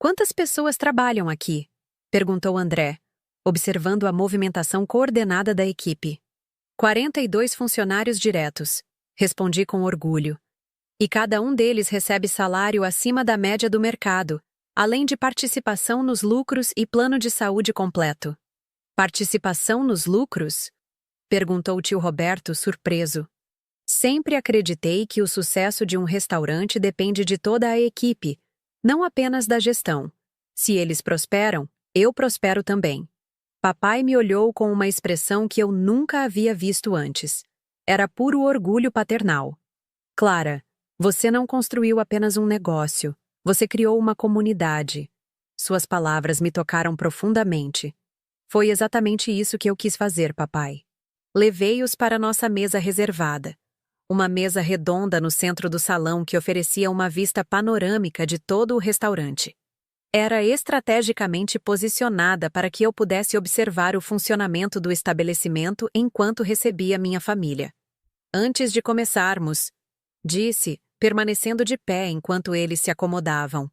[SPEAKER 1] Quantas pessoas trabalham aqui? Perguntou André, observando a movimentação coordenada da equipe. 42 funcionários diretos, respondi com orgulho. E cada um deles recebe salário acima da média do mercado, além de participação nos lucros e plano de saúde completo. Participação nos lucros? Perguntou tio Roberto, surpreso. Sempre acreditei que o sucesso de um restaurante depende de toda a equipe, não apenas da gestão. Se eles prosperam, eu prospero também. Papai me olhou com uma expressão que eu nunca havia visto antes. Era puro orgulho paternal. Clara, você não construiu apenas um negócio, você criou uma comunidade. Suas palavras me tocaram profundamente. Foi exatamente isso que eu quis fazer, papai. Levei-os para nossa mesa reservada. Uma mesa redonda no centro do salão que oferecia uma vista panorâmica de todo o restaurante. Era estrategicamente posicionada para que eu pudesse observar o funcionamento do estabelecimento enquanto recebia minha família. Antes de começarmos, disse, permanecendo de pé enquanto eles se acomodavam.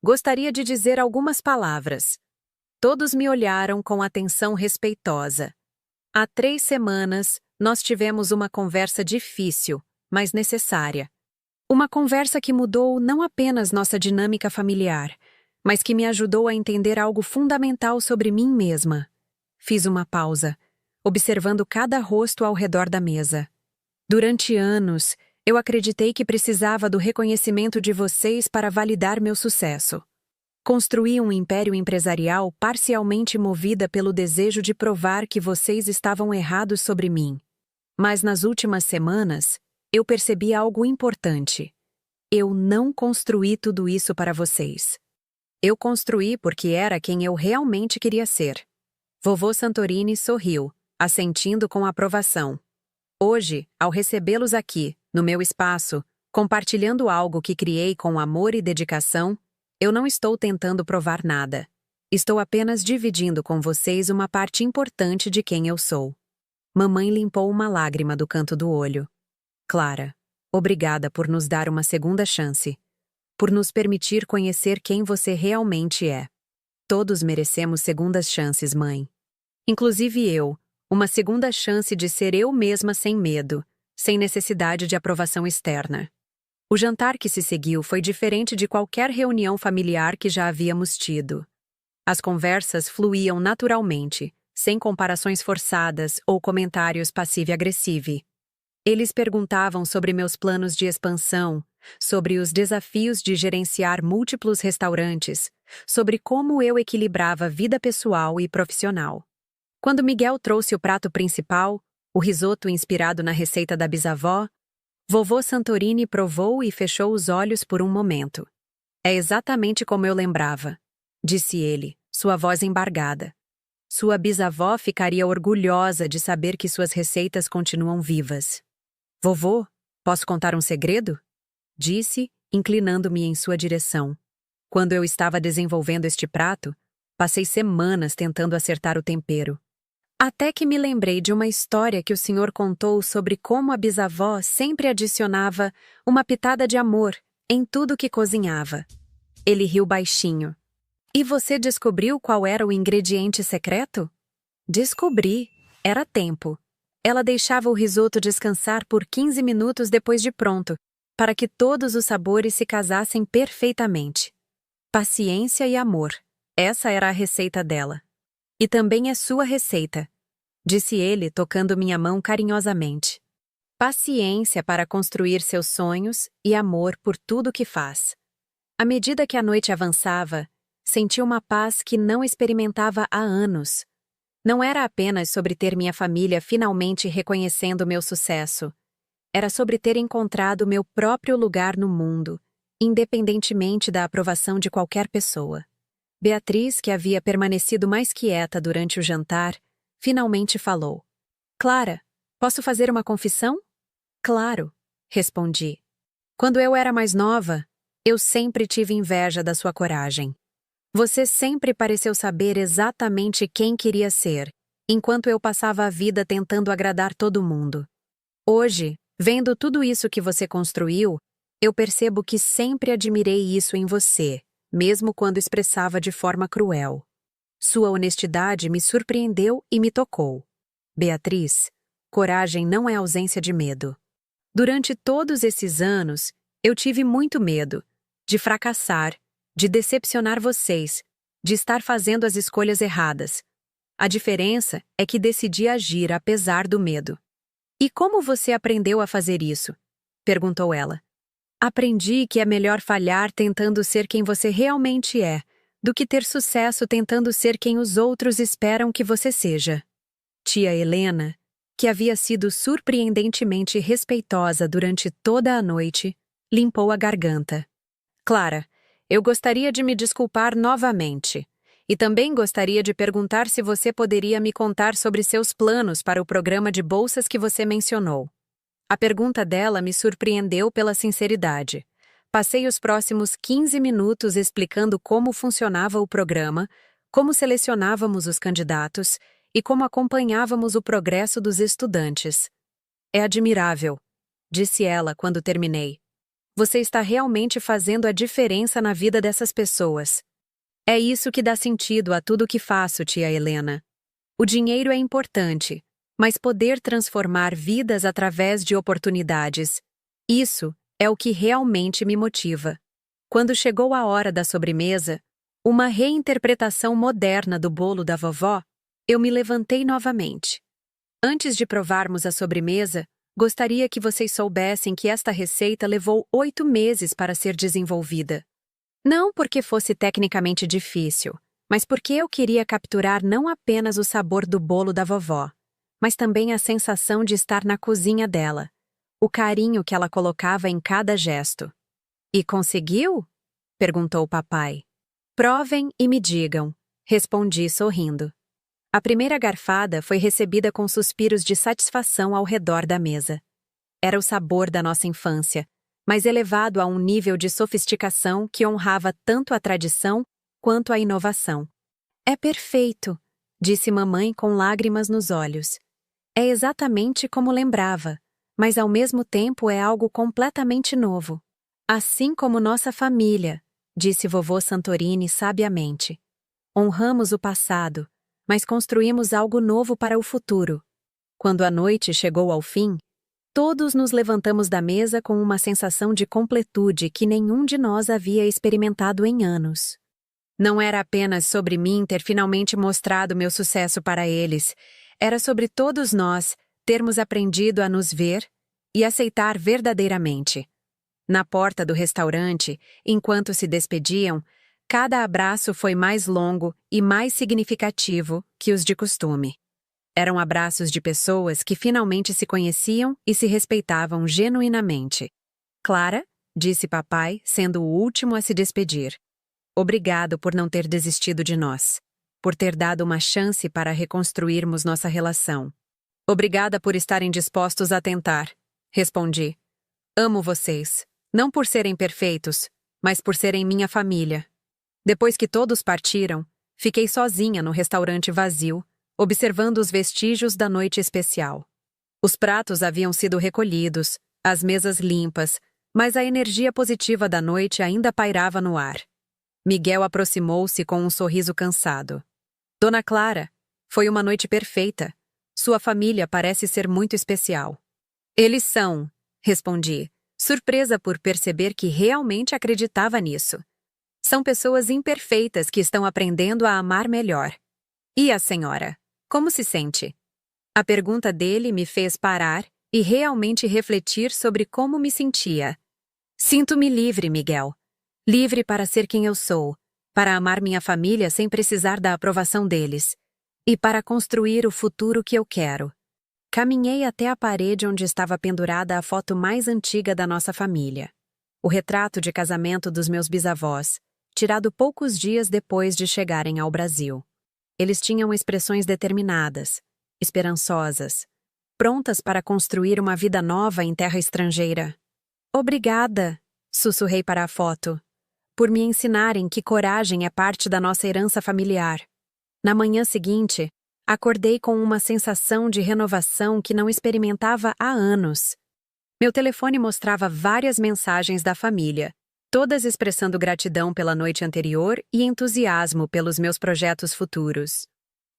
[SPEAKER 1] Gostaria de dizer algumas palavras. Todos me olharam com atenção respeitosa. Há 3 semanas, nós tivemos uma conversa difícil, mas necessária. Uma conversa que mudou não apenas nossa dinâmica familiar, mas que me ajudou a entender algo fundamental sobre mim mesma. Fiz uma pausa, observando cada rosto ao redor da mesa. Durante anos, eu acreditei que precisava do reconhecimento de vocês para validar meu sucesso. Construí um império empresarial parcialmente movida pelo desejo de provar que vocês estavam errados sobre mim. Mas nas últimas semanas, eu percebi algo importante. Eu não construí tudo isso para vocês. Eu construí porque era quem eu realmente queria ser. Vovô Santorini sorriu, assentindo com aprovação. Hoje, ao recebê-los aqui, no meu espaço, compartilhando algo que criei com amor e dedicação, eu não estou tentando provar nada. Estou apenas dividindo com vocês uma parte importante de quem eu sou. Mamãe limpou uma lágrima do canto do olho. Clara, obrigada por nos dar uma segunda chance. Por nos permitir conhecer quem você realmente é. Todos merecemos segundas chances, mãe. Inclusive eu, uma segunda chance de ser eu mesma sem medo, sem necessidade de aprovação externa. O jantar que se seguiu foi diferente de qualquer reunião familiar que já havíamos tido. As conversas fluíam naturalmente, sem comparações forçadas ou comentários passivo-agressivo. Eles perguntavam sobre meus planos de expansão, sobre os desafios de gerenciar múltiplos restaurantes, sobre como eu equilibrava vida pessoal e profissional. Quando Miguel trouxe o prato principal, o risoto inspirado na receita da bisavó, vovô Santorini provou e fechou os olhos por um momento. É exatamente como eu lembrava, disse ele, sua voz embargada. Sua bisavó ficaria orgulhosa de saber que suas receitas continuam vivas. Vovô, posso contar um segredo? Disse, inclinando-me em sua direção. Quando eu estava desenvolvendo este prato, passei semanas tentando acertar o tempero. Até que me lembrei de uma história que o senhor contou sobre como a bisavó sempre adicionava uma pitada de amor em tudo que cozinhava. Ele riu baixinho. E você descobriu qual era o ingrediente secreto? Descobri. Era tempo. Ela deixava o risoto descansar por 15 minutos depois de pronto, para que todos os sabores se casassem perfeitamente. Paciência e amor. Essa era a receita dela. E também é sua receita, disse ele, tocando minha mão carinhosamente. Paciência para construir seus sonhos e amor por tudo que faz. À medida que a noite avançava, senti uma paz que não experimentava há anos. Não era apenas sobre ter minha família finalmente reconhecendo meu sucesso. Era sobre ter encontrado meu próprio lugar no mundo, independentemente da aprovação de qualquer pessoa. Beatriz, que havia permanecido mais quieta durante o jantar, finalmente falou. Clara, posso fazer uma confissão? Claro, respondi. Quando eu era mais nova, eu sempre tive inveja da sua coragem. Você sempre pareceu saber exatamente quem queria ser, enquanto eu passava a vida tentando agradar todo mundo. Hoje, vendo tudo isso que você construiu, eu percebo que sempre admirei isso em você, mesmo quando expressava de forma cruel. Sua honestidade me surpreendeu e me tocou. Beatriz, coragem não é ausência de medo. Durante todos esses anos, eu tive muito medo de fracassar, de decepcionar vocês, de estar fazendo as escolhas erradas. A diferença é que decidi agir apesar do medo. E como você aprendeu a fazer isso? Perguntou ela. Aprendi que é melhor falhar tentando ser quem você realmente é, do que ter sucesso tentando ser quem os outros esperam que você seja. Tia Helena, que havia sido surpreendentemente respeitosa durante toda a noite, limpou a garganta. Clara, eu gostaria de me desculpar novamente. E também gostaria de perguntar se você poderia me contar sobre seus planos para o programa de bolsas que você mencionou. A pergunta dela me surpreendeu pela sinceridade. Passei os próximos 15 minutos explicando como funcionava o programa, como selecionávamos os candidatos e como acompanhávamos o progresso dos estudantes. É admirável, disse ela quando terminei. Você está realmente fazendo a diferença na vida dessas pessoas. É isso que dá sentido a tudo que faço, tia Helena. O dinheiro é importante, mas poder transformar vidas através de oportunidades. Isso é o que realmente me motiva. Quando chegou a hora da sobremesa, uma reinterpretação moderna do bolo da vovó, eu me levantei novamente. Antes de provarmos a sobremesa, gostaria que vocês soubessem que esta receita levou 8 meses para ser desenvolvida. Não porque fosse tecnicamente difícil, mas porque eu queria capturar não apenas o sabor do bolo da vovó, mas também a sensação de estar na cozinha dela, o carinho que ela colocava em cada gesto. E conseguiu? Perguntou o papai. Provem e me digam, respondi sorrindo. A primeira garfada foi recebida com suspiros de satisfação ao redor da mesa. Era o sabor da nossa infância, mas elevado a um nível de sofisticação que honrava tanto a tradição quanto a inovação. É perfeito, disse mamãe com lágrimas nos olhos. É exatamente como lembrava, mas ao mesmo tempo é algo completamente novo. Assim como nossa família, disse vovô Santorini sabiamente. Honramos o passado, mas construímos algo novo para o futuro. Quando a noite chegou ao fim, todos nos levantamos da mesa com uma sensação de completude que nenhum de nós havia experimentado em anos. Não era apenas sobre mim ter finalmente mostrado meu sucesso para eles, era sobre todos nós termos aprendido a nos ver e aceitar verdadeiramente. Na porta do restaurante, enquanto se despediam, cada abraço foi mais longo e mais significativo que os de costume. Eram abraços de pessoas que finalmente se conheciam e se respeitavam genuinamente. Clara, disse papai, sendo o último a se despedir. Obrigado por não ter desistido de nós. Por ter dado uma chance para reconstruirmos nossa relação. Obrigada por estarem dispostos a tentar, respondi. Amo vocês, não por serem perfeitos, mas por serem minha família. Depois que todos partiram, fiquei sozinha no restaurante vazio, observando os vestígios da noite especial. Os pratos haviam sido recolhidos, as mesas limpas, mas a energia positiva da noite ainda pairava no ar. Miguel aproximou-se com um sorriso cansado. Dona Clara, foi uma noite perfeita. Sua família parece ser muito especial. Eles são, respondi, surpresa por perceber que realmente acreditava nisso. São pessoas imperfeitas que estão aprendendo a amar melhor. E a senhora? Como se sente? A pergunta dele me fez parar e realmente refletir sobre como me sentia. Sinto-me livre, Miguel. Livre para ser quem eu sou, para amar minha família sem precisar da aprovação deles, e para construir o futuro que eu quero. Caminhei até a parede onde estava pendurada a foto mais antiga da nossa família. O retrato de casamento dos meus bisavós, tirado poucos dias depois de chegarem ao Brasil. Eles tinham expressões determinadas, esperançosas, prontas para construir uma vida nova em terra estrangeira. Obrigada, sussurrei para a foto, por me ensinarem que coragem é parte da nossa herança familiar. Na manhã seguinte, acordei com uma sensação de renovação que não experimentava há anos. Meu telefone mostrava várias mensagens da família, todas expressando gratidão pela noite anterior e entusiasmo pelos meus projetos futuros.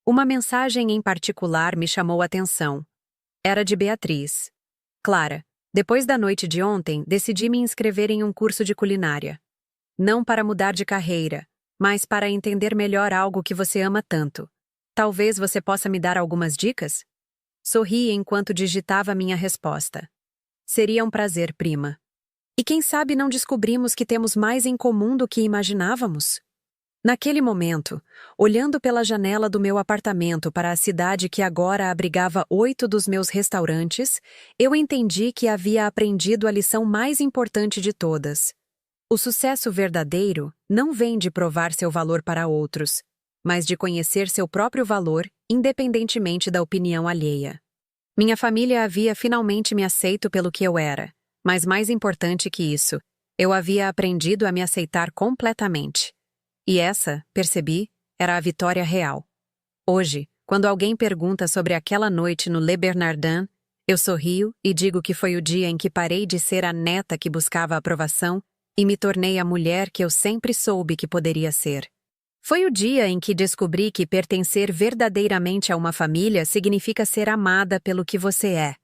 [SPEAKER 1] Uma mensagem em particular me chamou a atenção. Era de Beatriz. Clara, depois da noite de ontem, decidi me inscrever em um curso de culinária. Não para mudar de carreira, mas para entender melhor algo que você ama tanto. Talvez você possa me dar algumas dicas? Sorri enquanto digitava minha resposta. Seria um prazer, prima. E quem sabe não descobrimos que temos mais em comum do que imaginávamos? Naquele momento, olhando pela janela do meu apartamento para a cidade que agora abrigava 8 dos meus restaurantes, eu entendi que havia aprendido a lição mais importante de todas. O sucesso verdadeiro não vem de provar seu valor para outros, mas de conhecer seu próprio valor, independentemente da opinião alheia. Minha família havia finalmente me aceito pelo que eu era. Mas mais importante que isso, eu havia aprendido a me aceitar completamente. E essa, percebi, era a vitória real. Hoje, quando alguém pergunta sobre aquela noite no Le Bernardin, eu sorrio e digo que foi o dia em que parei de ser a neta que buscava aprovação e me tornei a mulher que eu sempre soube que poderia ser. Foi o dia em que descobri que pertencer verdadeiramente a uma família significa ser amada pelo que você é,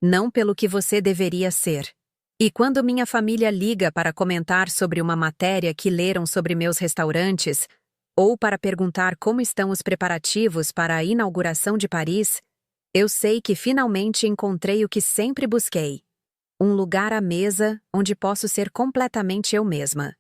[SPEAKER 1] não pelo que você deveria ser. E quando minha família liga para comentar sobre uma matéria que leram sobre meus restaurantes, ou para perguntar como estão os preparativos para a inauguração de Paris, eu sei que finalmente encontrei o que sempre busquei. Um lugar à mesa onde posso ser completamente eu mesma.